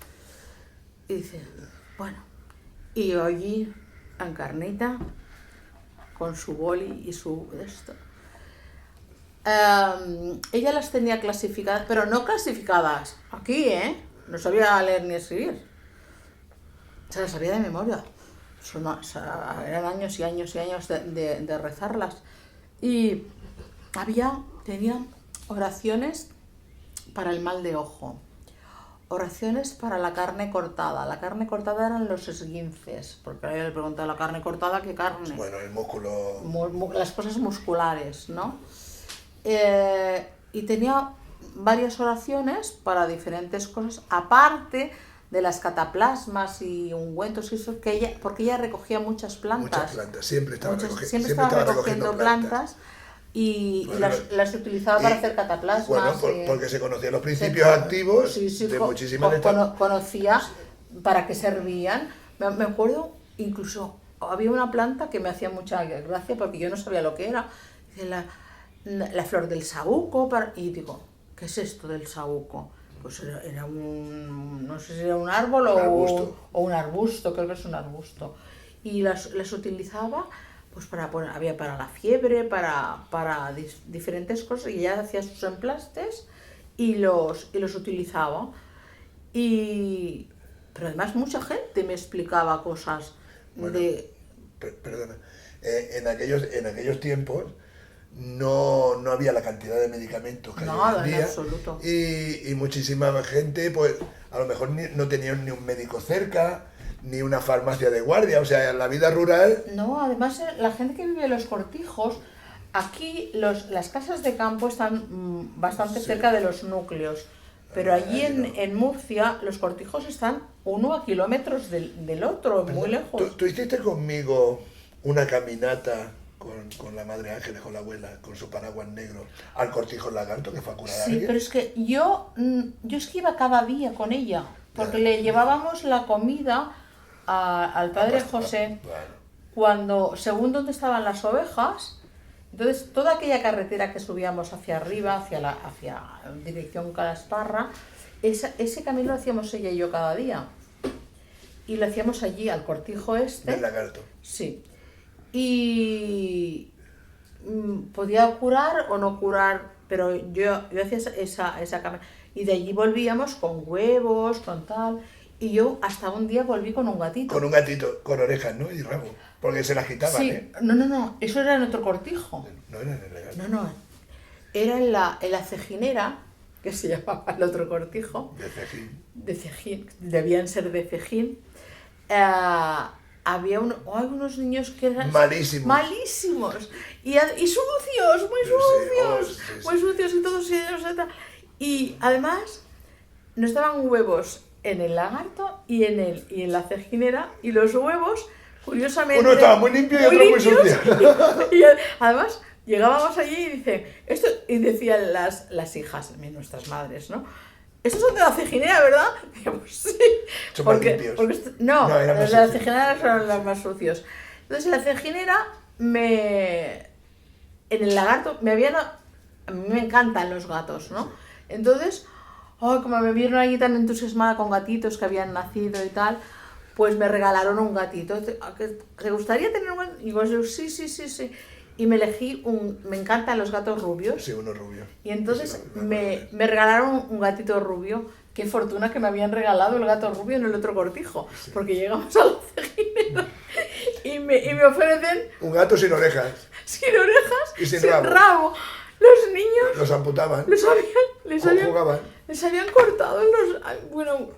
Y dice, bueno, y yo allí, Encarnita, con su boli y su esto. Ella las tenía clasificadas, pero no clasificadas aquí, no sabía leer ni escribir. Se las sabía de memoria. Eran años y años y años de rezarlas. Y tenía oraciones para el mal de ojo, oraciones para la carne cortada. La carne cortada eran los esguinces, porque ahora yo le preguntaba la carne cortada, ¿qué carne? Bueno, el músculo... Las cosas musculares, ¿no? Y tenía varias oraciones para diferentes cosas, aparte de las cataplasmas y ungüentos y eso, porque ella recogía muchas plantas. Siempre estaba recogiendo plantas. Y las utilizaba para hacer cataplasmas. Bueno, porque se conocían los principios activos de muchísimas de estas. Conocía para qué servían. Me acuerdo, incluso había una planta que me hacía mucha gracia porque yo no sabía lo que era. La flor del saúco. Y digo, ¿qué es esto del saúco? Pues era no sé si era un árbol o un arbusto, creo que es un arbusto. Y las utilizaba... Pues había para la fiebre, para diferentes cosas, y ella hacía sus emplastes y los utilizaba. Pero además mucha gente me explicaba cosas Perdona, en aquellos tiempos no había la cantidad de medicamentos que hay hoy en día. En absoluto. Y muchísima gente, pues a lo mejor no tenían ni un médico cerca, ni una farmacia de guardia, o sea, en la vida rural... No, además la gente que vive en los cortijos, aquí las casas de campo están bastante cerca de los núcleos, pero allí en Murcia los cortijos están 1 kilómetros del otro, muy lejos. ¿Tú hiciste conmigo una caminata con la Madre Ángeles, con la abuela, con su paraguas negro, al Cortijo Lagarto, que fue a curar a alguien? Sí, pero es que yo es que iba cada día con ella, porque le llevábamos la comida al padre José, según donde estaban las ovejas. Entonces toda aquella carretera que subíamos hacia arriba, hacia dirección Calasparra, ese camino lo hacíamos ella y yo cada día, y lo hacíamos allí al cortijo del Lagarto. Sí, y podía curar o no curar, pero yo hacía esa caminata, y de allí volvíamos con huevos, con tal. Y yo hasta un día volví con un gatito. Con un gatito, con orejas, ¿no? Y rabo. Porque se las quitaban, sí. No. Eso era en otro cortijo. No era en el legal. No. Era en la cejinera, que se llamaba el otro cortijo. De Cejín. Debían ser de Cejín. Había unos niños que eran... Malísimos. Y sucios, muy sucios y todos ellos. Y además nos daban huevos en el Lagarto y en la cejinera, y los huevos, curiosamente... Uno estaba muy limpio y otro muy sucio. Y además llegábamos allí y decían las hijas, nuestras madres, ¿no? Estos son de la cejinera, ¿verdad? Digamos, sí. Son más limpios. No, los de la cejinera son los más sucios. Entonces en la cejinera en el Lagarto a mí me encantan los gatos, ¿no? Entonces... como me vieron allí tan entusiasmada con gatitos que habían nacido y tal, pues me regalaron un gatito. ¿Te gustaría tener un gatito? Y yo, sí. Y me elegí me encantan los gatos rubios. Sí, uno rubio. Y entonces me regalaron un gatito rubio. Qué fortuna que me habían regalado el gato rubio en el otro cortijo. Sí. Porque llegamos a la cejinera y me ofrecen... Un gato sin orejas. Sin orejas y sin rabo. Los niños... Los amputaban. Jugaban. Les habían cortado Bueno...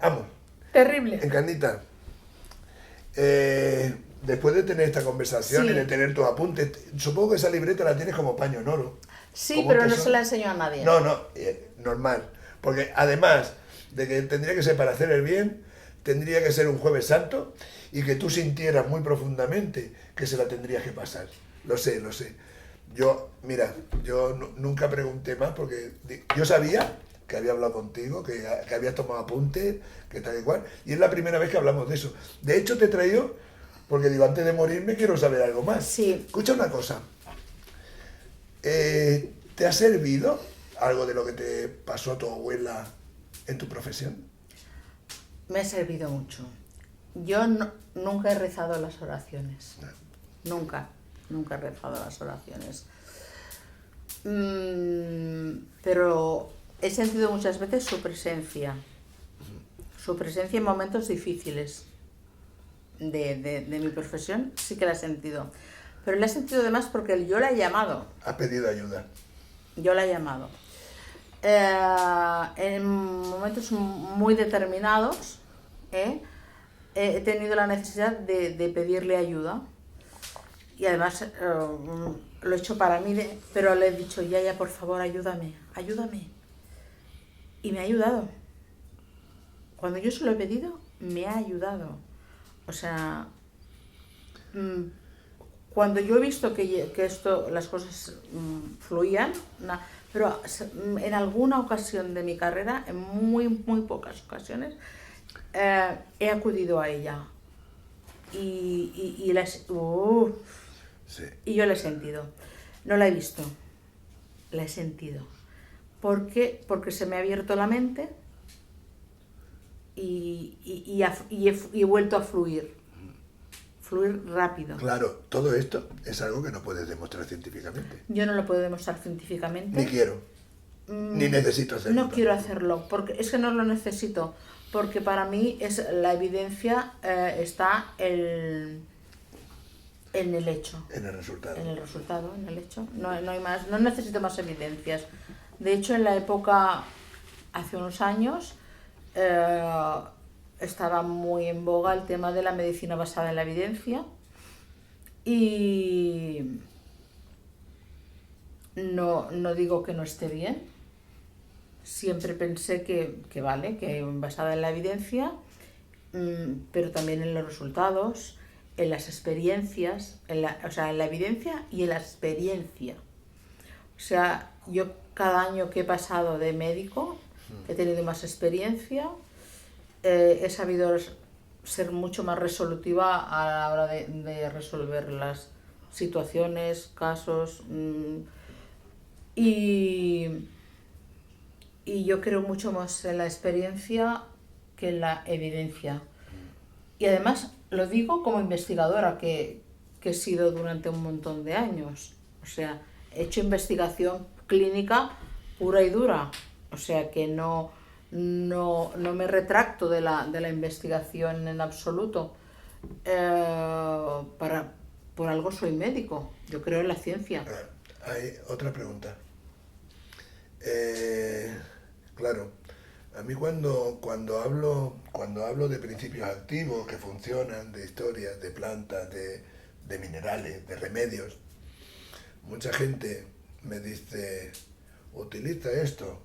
Vamos. Terrible. Encarnita, después de tener esta conversación Sí. y de tener tus apuntes, supongo que esa libreta la tienes como paño en oro. Sí, como un pero no tesoro. se la enseño a nadie. No, no, normal. Porque además de que tendría que ser para hacer el bien, tendría que ser un jueves santo y que tú sintieras muy profundamente que se la tendrías que pasar. Lo sé, lo sé. Yo, mira, yo nunca pregunté más porque yo sabía que había hablado contigo, que habías tomado apuntes, que tal y cual. Y es la primera vez que hablamos de eso. De hecho, te he traído porque digo, antes de morirme quiero saber algo más. Sí. Escucha una cosa. ¿Te ha servido algo de lo que te pasó a tu abuela en tu profesión? Me ha servido mucho. Yo nunca he rezado las oraciones. Nunca he rezado las oraciones. Pero he sentido muchas veces su presencia. Su presencia en momentos difíciles de mi profesión, sí que la he sentido. Pero la he sentido además porque yo la he llamado. Has pedido ayuda. Yo la he llamado. En momentos muy determinados he tenido la necesidad de pedirle ayuda. Y además lo he hecho para mí, pero le he dicho, ya, por favor, ayúdame. Y me ha ayudado. Cuando yo se lo he pedido, me ha ayudado. O sea, cuando yo he visto que esto, las cosas fluían, pero en alguna ocasión de mi carrera, en muy pocas ocasiones, he acudido a ella. Y Sí. y yo la he sentido. No la he visto, la he sentido. Porque se me ha abierto la mente y he vuelto a fluir. Fluir rápido. Claro, todo esto es algo que no puedes demostrar científicamente. Yo no lo puedo demostrar científicamente. Ni quiero. Ni necesito hacerlo. No quiero hacerlo, porque es que no lo necesito. Porque para mí la evidencia está en el hecho. En el resultado. En el resultado, en el hecho. No hay más, no necesito más evidencias. De hecho, en la época, hace unos años, estaba muy en boga el tema de la medicina basada en la evidencia. Y no digo que no esté bien. Siempre pensé que vale, que basada en la evidencia, pero también en los resultados, en las experiencias, en la evidencia y en la experiencia. O sea, yo cada año que he pasado de médico he tenido más experiencia, he sabido ser mucho más resolutiva a la hora de resolver las situaciones, casos, y yo creo mucho más en la experiencia que en la evidencia. Y además lo digo como investigadora que he sido durante un montón de años. O sea, he hecho investigación clínica pura y dura. O sea que no me retracto de la investigación en absoluto. Por algo soy médico. Yo creo en la ciencia. Hay otra pregunta. Claro, a mí cuando hablo de principios activos que funcionan, de historias, de plantas, de minerales, de remedios, mucha gente me dice, utiliza esto,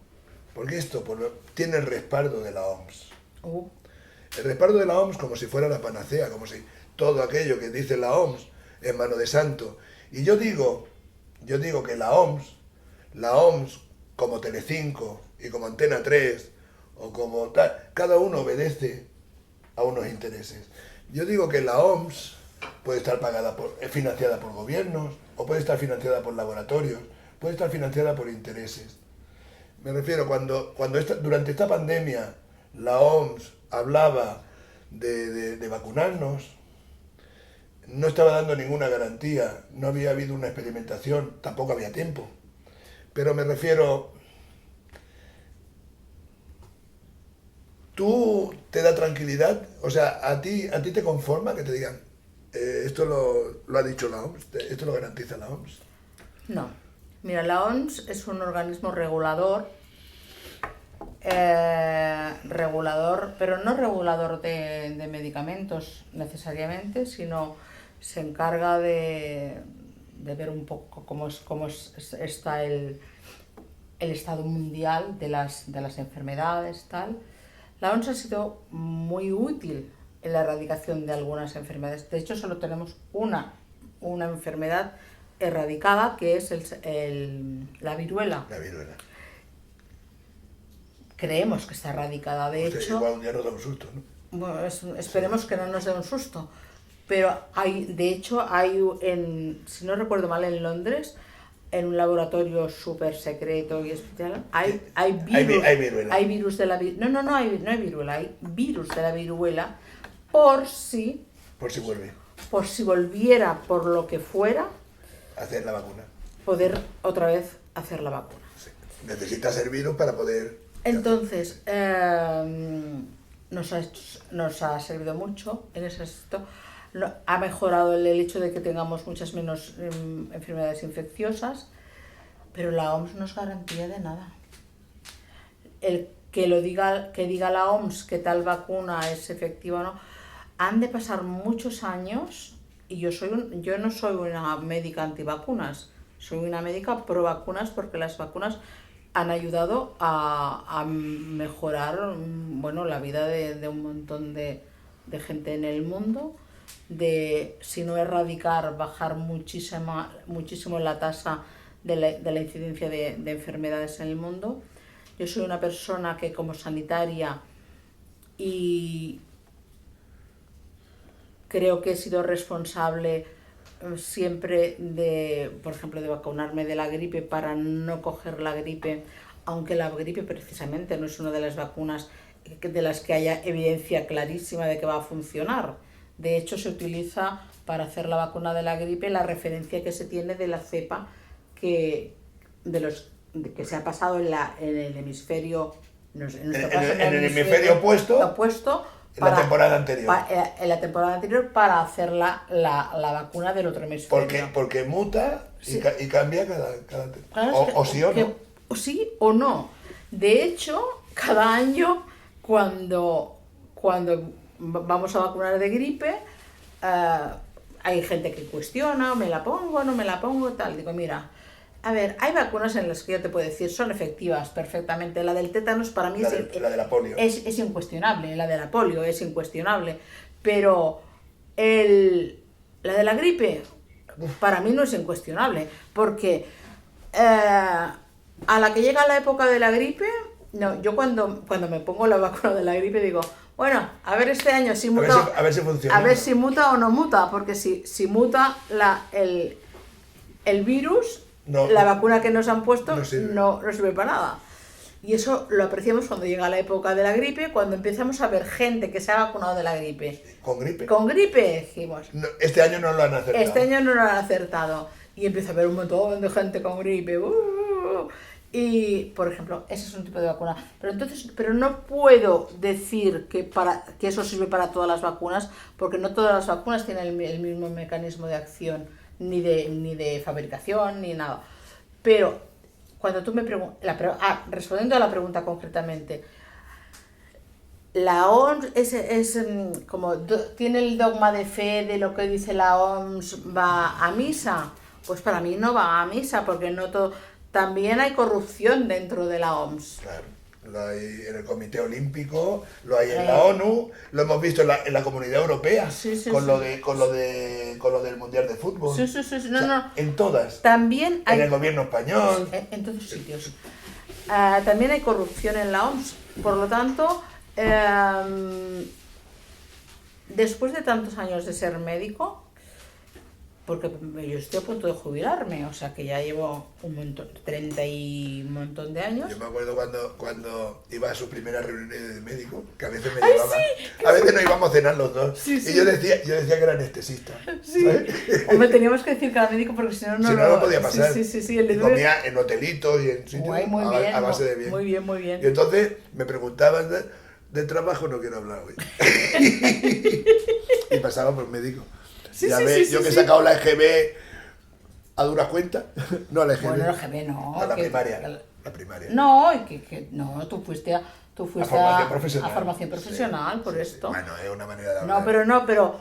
porque esto tiene el respaldo de la OMS. El respaldo de la OMS como si fuera la panacea, como si todo aquello que dice la OMS es mano de santo. Y yo digo que la OMS como Telecinco y como Antena 3 o como tal, cada uno obedece a unos intereses. Yo digo que la OMS puede estar financiada por gobiernos o puede estar financiada por laboratorios, puede estar financiada por intereses. Me refiero, durante esta pandemia la OMS hablaba de vacunarnos, no estaba dando ninguna garantía, no había habido una experimentación, tampoco había tiempo. Pero me refiero, ¿tú te da tranquilidad? O sea, ¿a ti te conforma que te digan, esto lo ha dicho la OMS, esto lo garantiza la OMS? No. Mira, la OMS es un organismo regulador regulador, pero no regulador de medicamentos necesariamente, sino se encarga de ver un poco está el estado mundial de las enfermedades, tal. La OMS ha sido muy útil en la erradicación de algunas enfermedades. De hecho, solo tenemos una enfermedad erradicada, que es la viruela. La viruela. Creemos que está erradicada, de hecho. Igual un día nos da un susto, ¿no? Bueno, esperemos que no nos dé un susto. Pero de hecho, si no recuerdo mal, en Londres, en un laboratorio súper secreto y especial, hay viruela. Hay virus de la viruela. No hay viruela, hay virus de la viruela por si vuelve. Por si volviera, por lo que fuera, hacer la vacuna. Poder otra vez hacer la vacuna. Sí. Necesita ser virus para poder... Entonces, nos ha servido mucho en ese aspecto. Ha mejorado el hecho de que tengamos muchas menos enfermedades infecciosas, pero la OMS no es garantía de nada. El que diga la OMS que tal vacuna es efectiva o no, han de pasar muchos años, y yo no soy una médica antivacunas, soy una médica pro vacunas, porque las vacunas han ayudado a mejorar, bueno, la vida de un montón de gente en el mundo, de, si no erradicar, bajar muchísimo la tasa de la incidencia de enfermedades en el mundo. Yo soy una persona que, como sanitaria, y creo que he sido responsable siempre por ejemplo, de vacunarme de la gripe para no coger la gripe, aunque la gripe precisamente no es una de las vacunas de las que haya evidencia clarísima de que va a funcionar. De hecho, se utiliza para hacer la vacuna de la gripe la referencia que se tiene de la cepa que se ha pasado en el hemisferio, en el hemisferio opuesto. En la temporada anterior. Para hacer la vacuna del otro hemisferio. Porque muta y cambia cada claro, o sí o no. Sí o no. De hecho, cada año cuando vamos a vacunar de gripe, hay gente que cuestiona, me la pongo, no me la pongo, tal. Digo, mira, a ver, hay vacunas en las que yo te puedo decir son efectivas perfectamente. La del tétanos para mí la de la polio. Es incuestionable, la de la polio es incuestionable, pero la de la gripe para mí no es incuestionable, porque a la que llega la época de la gripe, no, yo cuando me pongo la vacuna de la gripe digo, bueno, a ver este año si muta, a ver si funciona. A ver si muta o no muta, porque si muta el virus, la vacuna que nos han puesto no sirve para nada. Y eso lo apreciamos cuando llega la época de la gripe, cuando empezamos a ver gente que se ha vacunado de la gripe. ¿Con gripe? Con gripe, dijimos. No, este año no lo han acertado. Este año no lo han acertado. Y empieza a haber un montón de gente con gripe. Y, por ejemplo, ese es un tipo de vacuna. Pero no puedo decir que eso sirve para todas las vacunas, porque no todas las vacunas tienen el mismo mecanismo de acción, ni de fabricación, ni nada. Pero cuando tú me preguntas, respondiendo a la pregunta concretamente, la OMS tiene el dogma de fe de lo que dice la OMS, va a misa. Pues para mí no va a misa, porque no todo. También hay corrupción dentro de la OMS. Claro, lo hay en el Comité Olímpico, lo hay en la ONU, lo hemos visto en la Comunidad Europea, con lo del Mundial de Fútbol. Sí. No. En todas. También hay, en el gobierno español. En todos sitios. También hay corrupción en la OMS. Por lo tanto, después de tantos años de ser médico, porque yo estoy a punto de jubilarme, o sea que ya llevo 30 y un montón de años. Yo me acuerdo cuando iba a su primera reunión de médico, que a veces me llevaba, a veces nos íbamos a cenar los dos, sí. Y yo decía que era anestesista. Sí. Hombre, teníamos que decir que era médico porque si no no podía pasar. Sí. Y comía en hotelitos y en sitios a base de bien. Muy bien. Y entonces me preguntaban de trabajo, no quiero hablar hoy. Y pasaba por médico. Yo que he sacado la EGB a duras cuentas. No, la EGB. Bueno, la EGB no. La primaria. La primaria. No, no, tú Tú fuiste formación profesional. a formación profesional, Sí, por sí, esto. sí. Bueno, es una manera de hablar. No, pero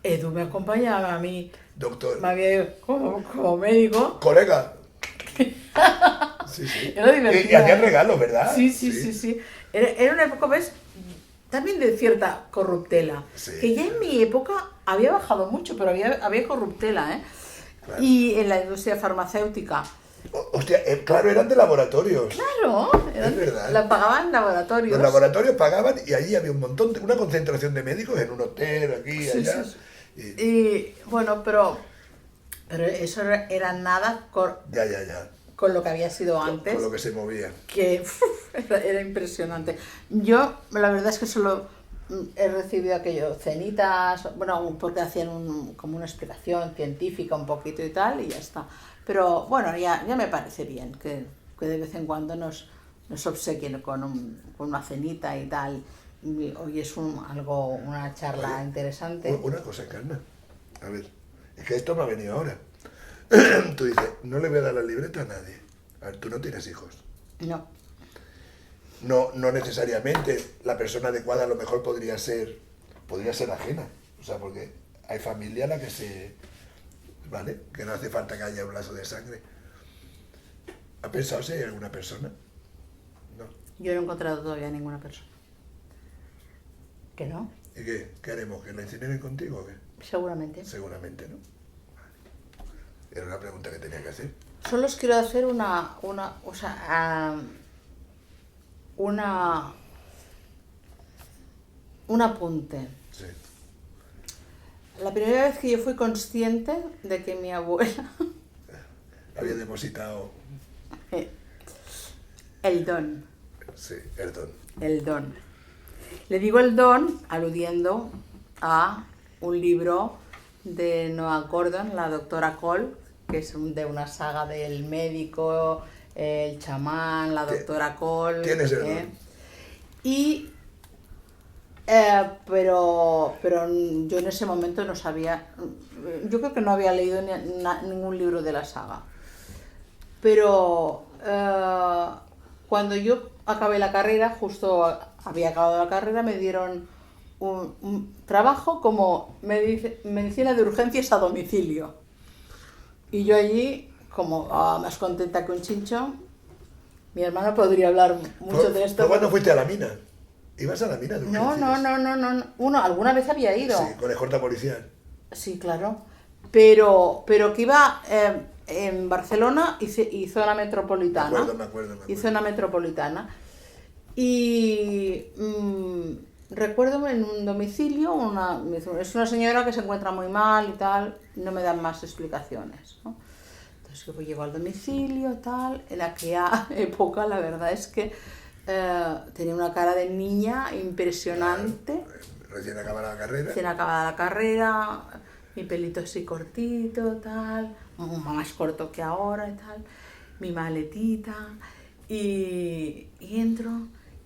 Edu me acompañaba a mí. Doctor. Me había como médico. Colega. Sí, sí. Era divertido. Y hacían regalos, ¿verdad? Sí. Era una época, ¿ves? También de cierta corruptela. Sí. Que ya en mi época había bajado mucho, pero había corruptela, ¿eh? Claro. Y en la industria farmacéutica. Hostia, claro, eran de laboratorios. Claro, Es verdad. la pagaban laboratorios. Los laboratorios pagaban y allí había un montón, una concentración de médicos en un hotel, aquí, Sí, allá. sí. Y bueno, pero eso era nada Ya. con lo que había sido antes. Con lo que se movía. Que era impresionante. Yo, la verdad es que solo he recibido aquello, cenitas, bueno, porque hacían como una explicación científica un poquito y tal, y ya está. Pero bueno, ya me parece bien que de vez en cuando nos obsequien con una cenita y tal. Y hoy es una charla Oye, interesante. Una cosa, Carmen. A ver, es que esto me ha venido ahora. Tú dices, no le voy a dar la libreta a nadie. A ver, tú no tienes hijos. No. No necesariamente la persona adecuada a lo mejor podría ser ajena. O sea, porque hay familia a la que se... ¿Vale? Que no hace falta que haya un lazo de sangre. ¿Ha pensado si hay alguna persona? No. Yo no he encontrado todavía ninguna persona. ¿Que no? ¿Y qué? ¿Qué haremos? ¿Que la incineren contigo o qué? Seguramente. Seguramente, ¿no? Era una pregunta que tenía que hacer. Solo os quiero hacer un apunte. Sí. La primera vez que yo fui consciente de que mi abuela... Había depositado... El don. Sí, el don. El don. Le digo el don aludiendo a un libro de Noah Gordon, la doctora Cole, que es de una saga del médico, el chamán, la doctora Cole. Tienes el don. Y... pero yo en ese momento no sabía, yo creo que no había leído ningún libro de la saga. Pero cuando yo acabé la carrera, justo había acabado la carrera, me dieron un trabajo como medicina de urgencias a domicilio. Y yo allí, como más contenta que un chincho, mi hermana podría hablar mucho de esto. ¿Fue cuando fuiste a la mina? ¿Ibas a la mina de urgencias? No. Alguna vez había ido. Sí, con escolta policial. Sí, claro. Pero que iba en Barcelona y zona metropolitana. Me acuerdo. Y zona metropolitana. Y recuerdo en un domicilio, es una señora que se encuentra muy mal y tal, no me dan más explicaciones, ¿no? Entonces yo llego al domicilio, tal, en aquella época la verdad es que tenía una cara de niña impresionante. Recién acabada la carrera. Recién acabada la carrera, mi pelito así cortito, tal, más corto que ahora y tal, mi maletita, y entro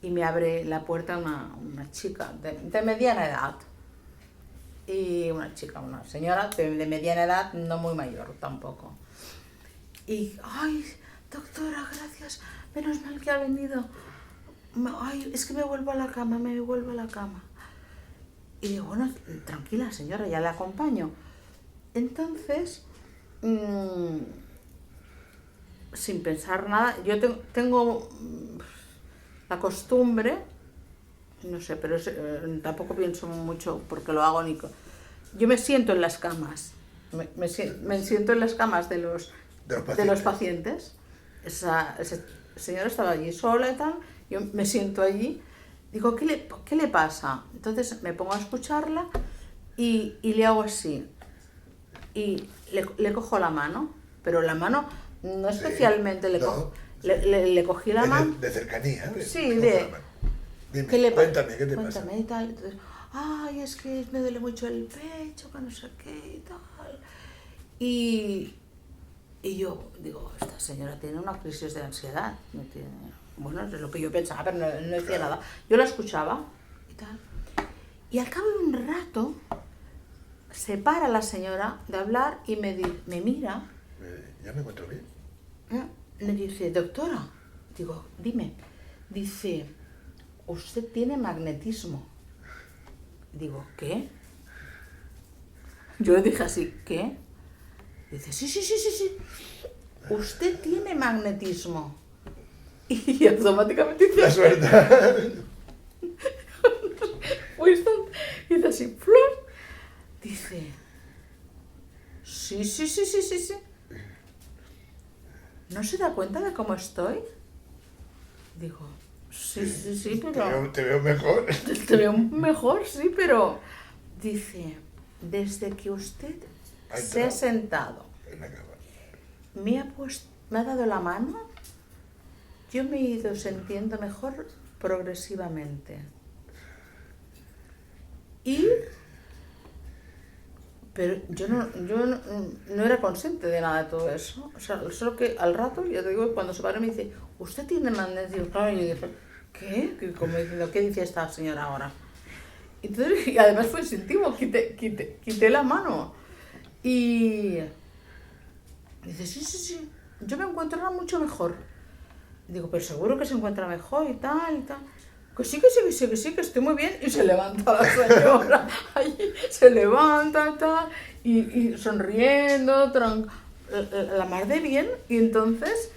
y me abre la puerta una chica de mediana edad. Y una señora de mediana edad, no muy mayor tampoco. Y, ay, doctora, gracias, menos mal que ha venido. Ay, es que me vuelvo a la cama. Y digo, bueno, tranquila señora, ya le acompaño. Entonces, sin pensar nada, yo tengo la costumbre, no sé, pero tampoco pienso mucho porque lo hago yo me siento en las camas, me siento en las camas de los pacientes. Esa señora estaba allí sola y tal, yo me siento allí, digo, ¿qué le pasa? Entonces me pongo a escucharla y le hago así, y le cojo la mano, pero la mano no especialmente, le cogí la mano. De cercanía. Sí, Dime, cuéntame, ¿qué te pasa? Cuéntame y tal. Entonces, ay, es que me duele mucho el pecho, que no sé qué y tal. Y yo digo, esta señora tiene una crisis de ansiedad. Bueno, es lo que yo pensaba, pero no decía nada. Yo la escuchaba y tal. Y al cabo de un rato, se para la señora de hablar y me mira. Ya me encuentro bien. Me dice, doctora. Digo, dime. Dice, usted tiene magnetismo. Digo, ¿qué? Yo le dije así, ¿qué? Dice, sí. Usted tiene magnetismo. Y automáticamente dice, La suerte. Winston dice así, flor. Dice, sí. ¿No se da cuenta de cómo estoy? Digo, sí, pero... Te veo mejor. Te veo mejor, sí, pero... Dice, desde que usted se ha sentado, En la cama. me ha dado la mano, yo me he ido sintiendo mejor progresivamente. Pero yo no era consciente de nada de todo eso. O sea, solo que al rato, ya te digo, cuando se paró me dice, ¿usted tiene magnetismo? Claro, y yo dije, ¿qué? Como diciendo, ¿qué dice esta señora ahora? Entonces, y además fue instintivo, quité la mano. Y dice, sí, yo me encuentro ahora mucho mejor. Digo, pero seguro que se encuentra mejor y tal. Que sí, que estoy muy bien. Y se levanta la señora, allí, se levanta tal, y sonriendo, la mar de bien. Y entonces,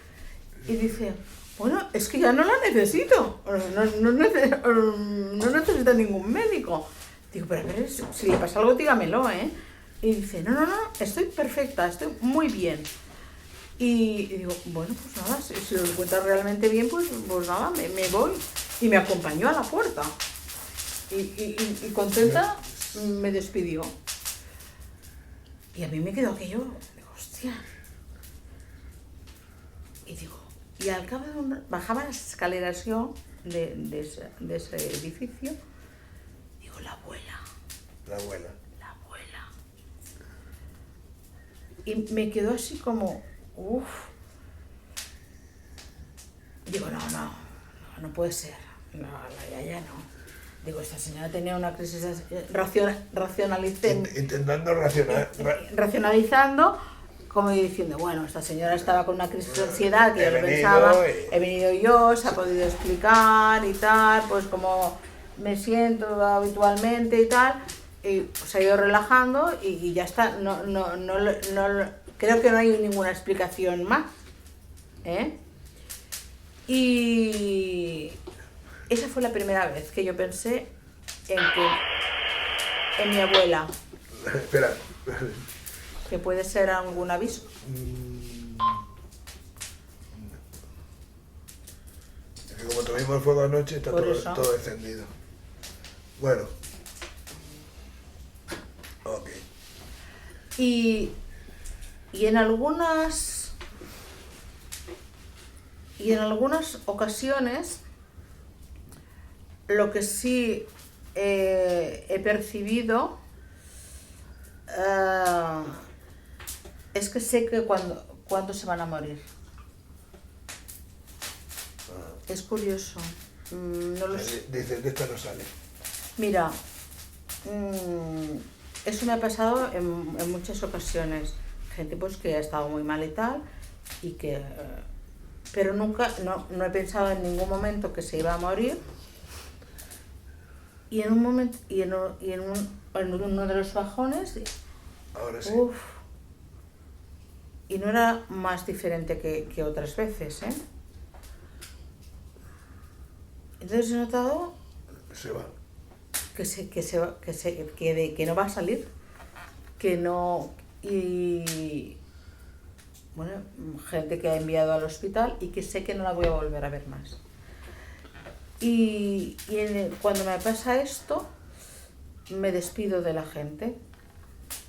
y dice, bueno, es que ya no la necesito, no necesito ningún médico. Digo, pero a ver, si le pasa algo, dígamelo, ¿eh? Y dice, no, estoy perfecta, estoy muy bien. Y digo, bueno, pues nada, si lo encuentras realmente bien, pues nada, me voy. Y me acompañó a la puerta. Y contenta me despidió. Y a mí me quedó aquello, digo, hostia. Y digo, y al cabo bajaba las escaleras yo de ese edificio. Digo, la abuela. Y me quedó así como, uff. Digo, no puede ser. No, la yaya no. Digo, esta señora tenía una crisis Intentando racionalizando, como diciendo, bueno, esta señora estaba con una crisis de ansiedad, que yo lo pensaba, he venido yo, se ha podido explicar y tal, pues como me siento habitualmente y tal, y se ha ido relajando y ya está. No, creo que no hay ninguna explicación más, ¿eh? Y esa fue la primera vez que yo pensé en mi abuela. Espera. Que puede ser algún aviso. Es que como tuvimos el fuego anoche, está todo encendido. Bueno. Ok. Y en algunas ocasiones, lo que sí he percibido es que sé que cuándo se van a morir. Es curioso. No lo sé. Dices, de esta no sale. Mira, eso me ha pasado en muchas ocasiones. Gente pues que ha estado muy mal y tal, y que... pero nunca, no he pensado en ningún momento que se iba a morir. Y en un momento, en uno de los bajones, ahora sí. Y no era más diferente que otras veces, ¿eh? Entonces he notado se va. Que no va a salir, que no. Y bueno, gente que ha enviado al hospital y que sé que no la voy a volver a ver más. Y cuando me pasa esto, me despido de la gente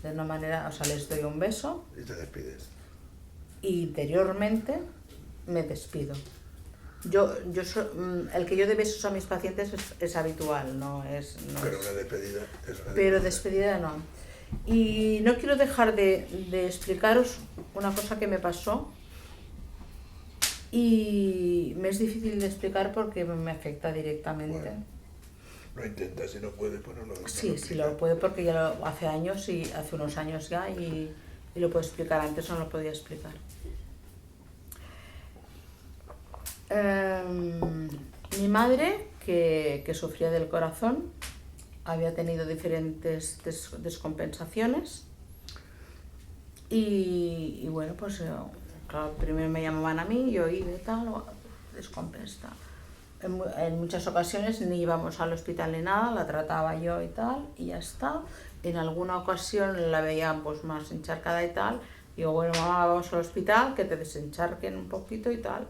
de una manera, o sea, les doy un beso. Y te despides. Y interiormente me despido. El que yo dé besos a mis pacientes es habitual, no es. Pero una despedida es una Pero despedida no. Y no quiero dejar de explicaros una cosa que me pasó. Y me es difícil de explicar porque me afecta directamente. Bueno, lo intentas, si no puedes, pues no lo Sí, lo puedo porque ya hace años y hace unos años ya y lo puedo explicar. Antes no lo podía explicar. Mi madre, que sufría del corazón, había tenido diferentes descompensaciones y bueno, pues claro, primero me llamaban a mí, yo iba y tal, descompensa. En muchas ocasiones ni íbamos al hospital ni nada, la trataba yo y tal, y ya está. En alguna ocasión la veía pues más encharcada y tal, digo, bueno, mamá, vamos al hospital, que te desencharquen un poquito y tal,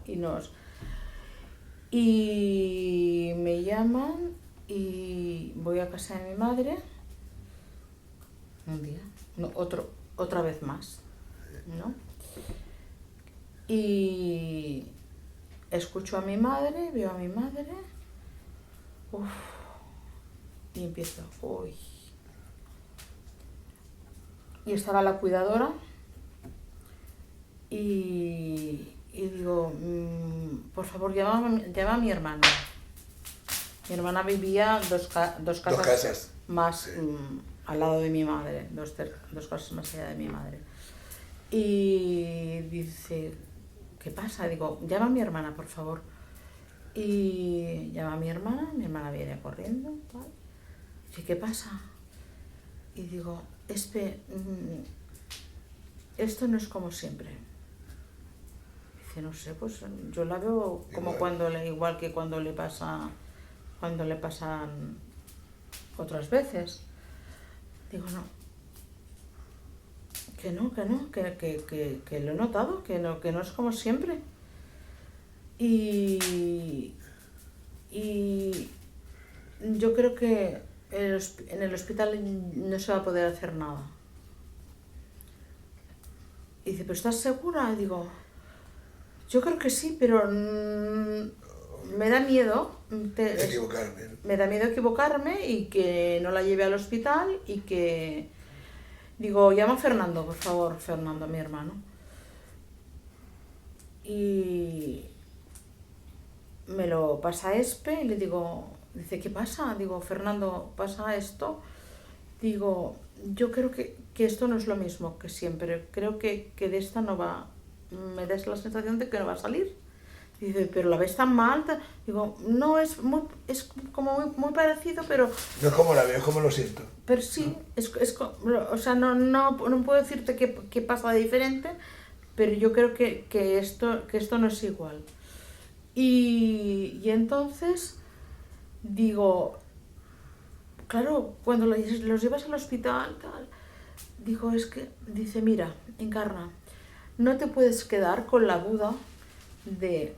y me llaman y voy a casa de mi madre un día, no, otra vez más, ¿no? Y escucho a mi madre, veo a mi madre, y empiezo, uy. Y estaba la cuidadora y digo, por favor, llama a mi hermana. Mi hermana vivía dos casas más sí. Al lado de mi madre, dos casas más allá de mi madre. Y dice, ¿qué pasa? Digo, llama a mi hermana, por favor. Y llama a mi hermana viene corriendo, tal. Dice, ¿qué pasa? Y digo, esto no es como siempre. Dice, no sé, pues yo la veo como igual que cuando le pasan otras veces. Digo, no, que lo he notado, que no es como siempre. Y yo creo que en el hospital no se va a poder hacer nada. Y dice, ¿pero estás segura? Y digo, yo creo que sí, pero me da miedo equivocarme. Me da miedo equivocarme y que no la lleve al hospital y que... Digo, llama a Fernando, por favor, Fernando, mi hermano. Y me lo pasa a Espe y le digo, dice, ¿qué pasa? Digo, Fernando, ¿pasa esto? Digo, yo creo que esto no es lo mismo que siempre. Creo que de esta no va... Me da la sensación de que no va a salir. Dice, ¿pero la ves tan mal? Digo, no, es como muy parecido, pero... No es como la veo, es como lo siento. Pero sí, o sea, no puedo decirte qué pasa de diferente, pero yo creo que esto no es igual. Y entonces digo, claro, cuando los llevas al hospital, tal, digo, dice, mira, Encarna, no te puedes quedar con la duda de...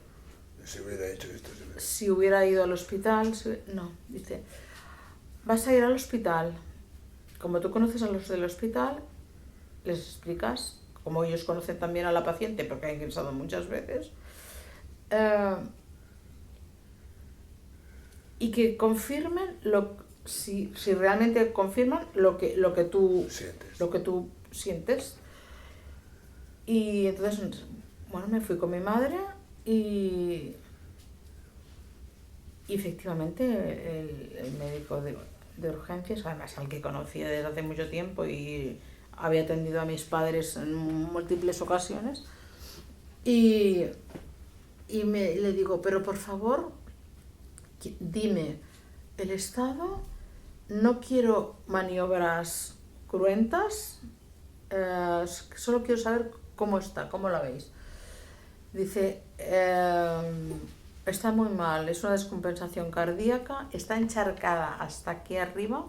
Si hubiera hecho esto, si hubiera ido al hospital, no, dice, vas a ir al hospital, como tú conoces a los del hospital, les explicas, como ellos conocen también a la paciente, porque ha ingresado muchas veces, y que confirmen, si realmente confirman lo que tú sientes. Y entonces, bueno, me fui con mi madre y efectivamente el médico de urgencias, además al que conocía desde hace mucho tiempo y había atendido a mis padres en múltiples ocasiones, y le digo, pero por favor, dime el estado, no quiero maniobras cruentas, solo quiero saber cómo está, cómo la veis. Dice, está muy mal, es una descompensación cardíaca, está encharcada hasta aquí arriba.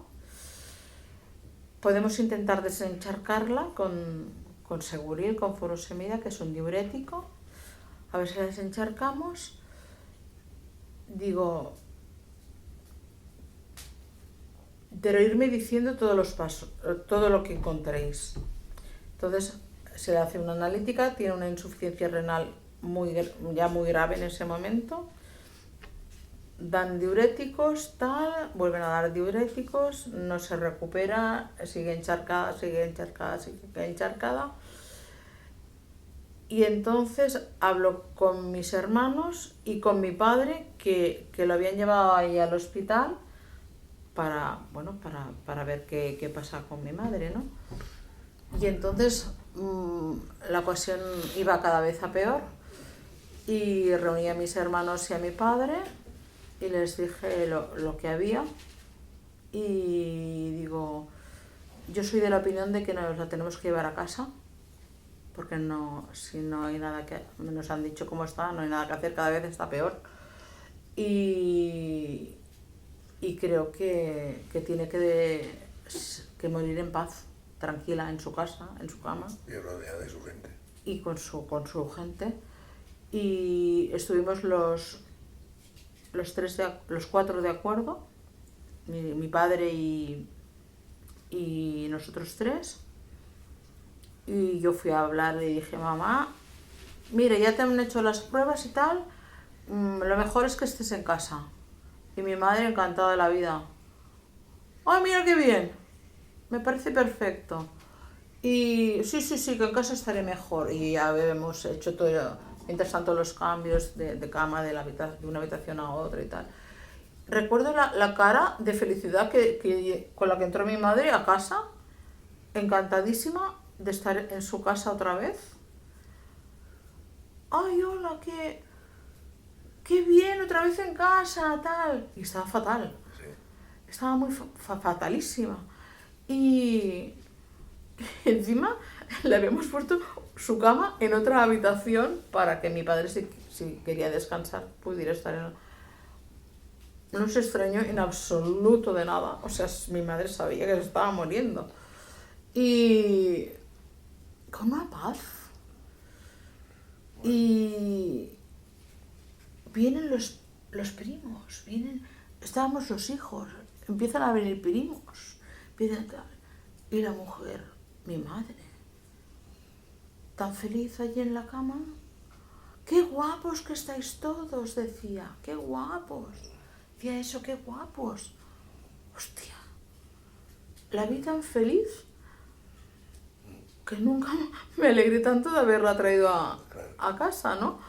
Podemos intentar desencharcarla con Seguril, con furosemida, que es un diurético. A ver si la desencharcamos. Digo, pero irme diciendo todos los pasos, todo lo que encontréis. Entonces se le hace una analítica, tiene una insuficiencia renal ya muy grave en ese momento, dan diuréticos, vuelven a dar diuréticos, no se recupera, sigue encharcada, y entonces hablo con mis hermanos y con mi padre, que lo habían llevado ahí al hospital para ver qué pasa con mi madre, ¿no? Y entonces la ocasión iba cada vez a peor y reuní a mis hermanos y a mi padre y les dije lo que había y digo, yo soy de la opinión de que nos la tenemos que llevar a casa porque no, si no hay nada que, nos han dicho cómo está, no hay nada que hacer, cada vez está peor y creo que tiene que morir en paz, tranquila en su casa, en su cama. Y rodeada de su gente. Y con su gente. Y estuvimos los cuatro de acuerdo, mi padre y nosotros tres. Y yo fui a hablar y dije, mamá, mira, ya te han hecho las pruebas y tal, lo mejor es que estés en casa. Y mi madre encantada de la vida. ¡Ay, mira qué bien! Me parece perfecto. Y sí, que en casa estaré mejor. Y ya hemos hecho todo, mientras tanto los cambios de cama de una habitación a otra y tal. Recuerdo la cara de felicidad con la que entró mi madre a casa, encantadísima de estar en su casa otra vez. ¡Ay, hola, qué bien, otra vez en casa, tal! Y estaba fatal. Sí. Estaba muy fatalísima. Y encima le habíamos puesto su cama en otra habitación para que mi padre, si quería descansar, pudiera estar en... No se extrañó en absoluto de nada. O sea, mi madre sabía que se estaba muriendo. Y con una paz. Y vienen los primos, estábamos los hijos, empiezan a venir primos, y la mujer, mi madre, tan feliz allí en la cama. ¡Qué guapos que estáis todos!, decía, ¡qué guapos! Decía eso, ¡qué guapos! ¡Hostia! La vi tan feliz que nunca me alegré tanto de haberla traído a casa, ¿no?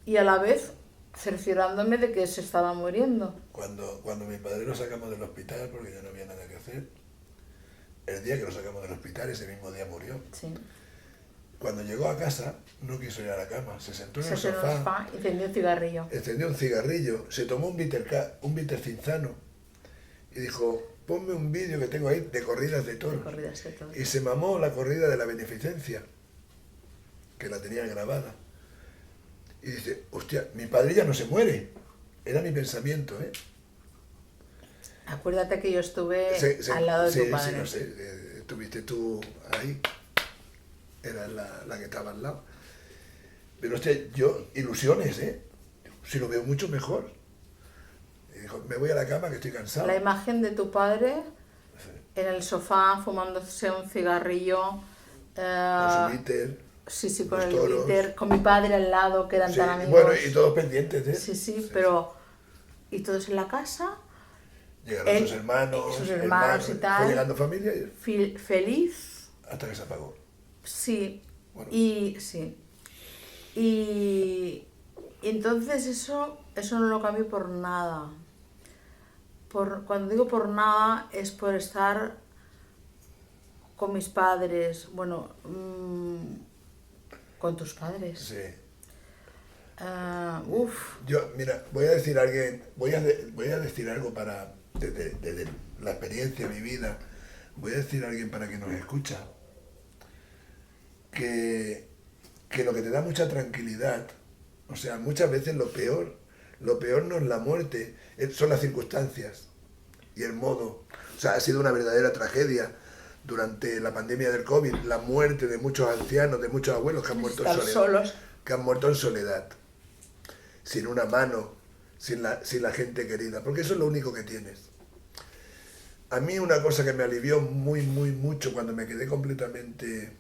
Y a la vez cerciorándome de que se estaba muriendo. Cuando mi padre lo sacamos del hospital, porque ya no había nada que hacer, el día que lo sacamos del hospital, ese mismo día murió. Sí. Cuando llegó a casa, no quiso ir a la cama, se sentó en el Se sofá, y encendió un cigarrillo. encendió un cigarrillo, se tomó un bitter cinzano y dijo, ponme un vídeo que tengo ahí de corridas de toros. Y se mamó la corrida de la beneficencia, que la tenía grabada. Y dice, hostia, mi padre ya no se muere. Era mi pensamiento, ¿eh? Acuérdate que yo estuve al lado de tu padre. Sí, no sé, estuviste tú ahí. Era la que estaba al lado. Pero hostia, yo, ilusiones, ¿eh? Si lo veo mucho mejor. Y dijo, me voy a la cama que estoy cansado. La imagen de tu padre en el sofá fumándose un cigarrillo. Con su bitter. Sí, con el bitter, con mi padre al lado, que eran tan amigos. Bueno, y todos pendientes, ¿eh? Sí, pero... Y todos en la casa. Llegaron sus hermanos y tal. Fue llegando familia. Feliz. Hasta que se apagó. Sí. Bueno. Y entonces eso no lo cambio por nada. Cuando digo por nada es por estar con mis padres, bueno, con tus padres. Sí. Uf. Yo, mira, voy a decir algo para, desde la experiencia de mi vida, voy a decir a alguien para que nos escucha, que lo que te da mucha tranquilidad, o sea, muchas veces lo peor no es la muerte, son las circunstancias y el modo. O sea, ha sido una verdadera tragedia durante la pandemia del COVID, la muerte de muchos ancianos, de muchos abuelos que han muerto en soledad. Que han muerto en soledad, sin una mano, sin la gente querida, porque eso es lo único que tienes. A mí una cosa que me alivió mucho cuando me quedé completamente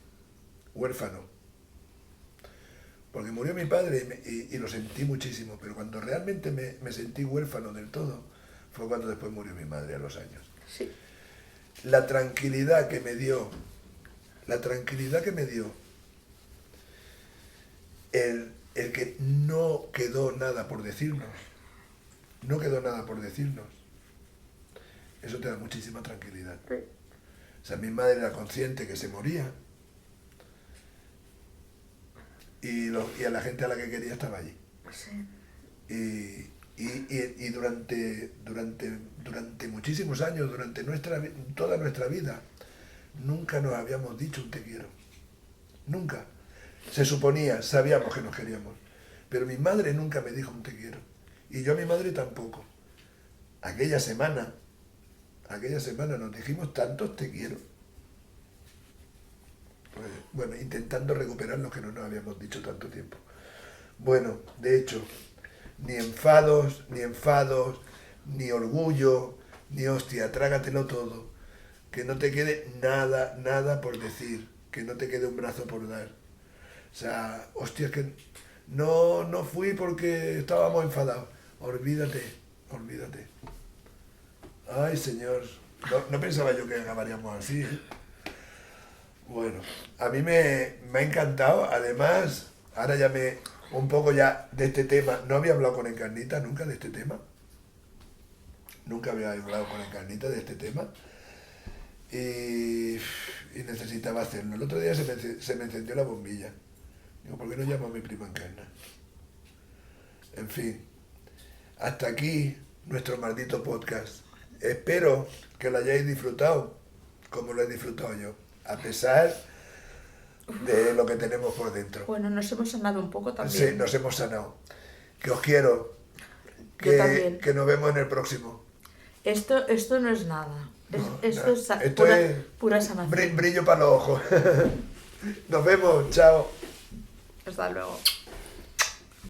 huérfano, porque murió mi padre y lo sentí muchísimo, pero cuando realmente me sentí huérfano del todo, fue cuando después murió mi madre a los años. Sí. La tranquilidad que me dio, el que no quedó nada por decirnos, eso te da muchísima tranquilidad. Sí. O sea, mi madre era consciente que se moría y a la gente a la que quería estaba allí. Sí. Y durante muchísimos años, durante toda nuestra vida, nunca nos habíamos dicho un te quiero. Nunca. Se suponía, sabíamos que nos queríamos. Pero mi madre nunca me dijo un te quiero. Y yo a mi madre tampoco. Aquella semana nos dijimos tantos te quiero. Pues, bueno, intentando recuperar lo que no nos habíamos dicho tanto tiempo. Bueno, de hecho, ni enfados, ni orgullo, ni hostia, trágatelo todo. Que no te quede nada por decir, que no te quede un brazo por dar. O sea, hostia, es que no fui porque estábamos enfadados. Olvídate. Ay, señor, no pensaba yo que acabaríamos así, ¿eh? Bueno, a mí me ha encantado, además, ahora un poco ya de este tema, no había hablado con Encarnita nunca de este tema, nunca había hablado con Encarnita de este tema, y necesitaba hacerlo. El otro día se me encendió la bombilla, digo, ¿por qué no llamo a mi prima Encarna? En fin, hasta aquí nuestro maldito podcast. Espero que lo hayáis disfrutado como lo he disfrutado yo, a pesar de lo que tenemos por dentro. Bueno, nos hemos sanado un poco también. Sí, nos hemos sanado. Que os quiero. Yo también. Que nos vemos en el próximo. Esto no es nada. Esto es pura sanación. Brillo para los ojos. Nos vemos. Chao. Hasta luego.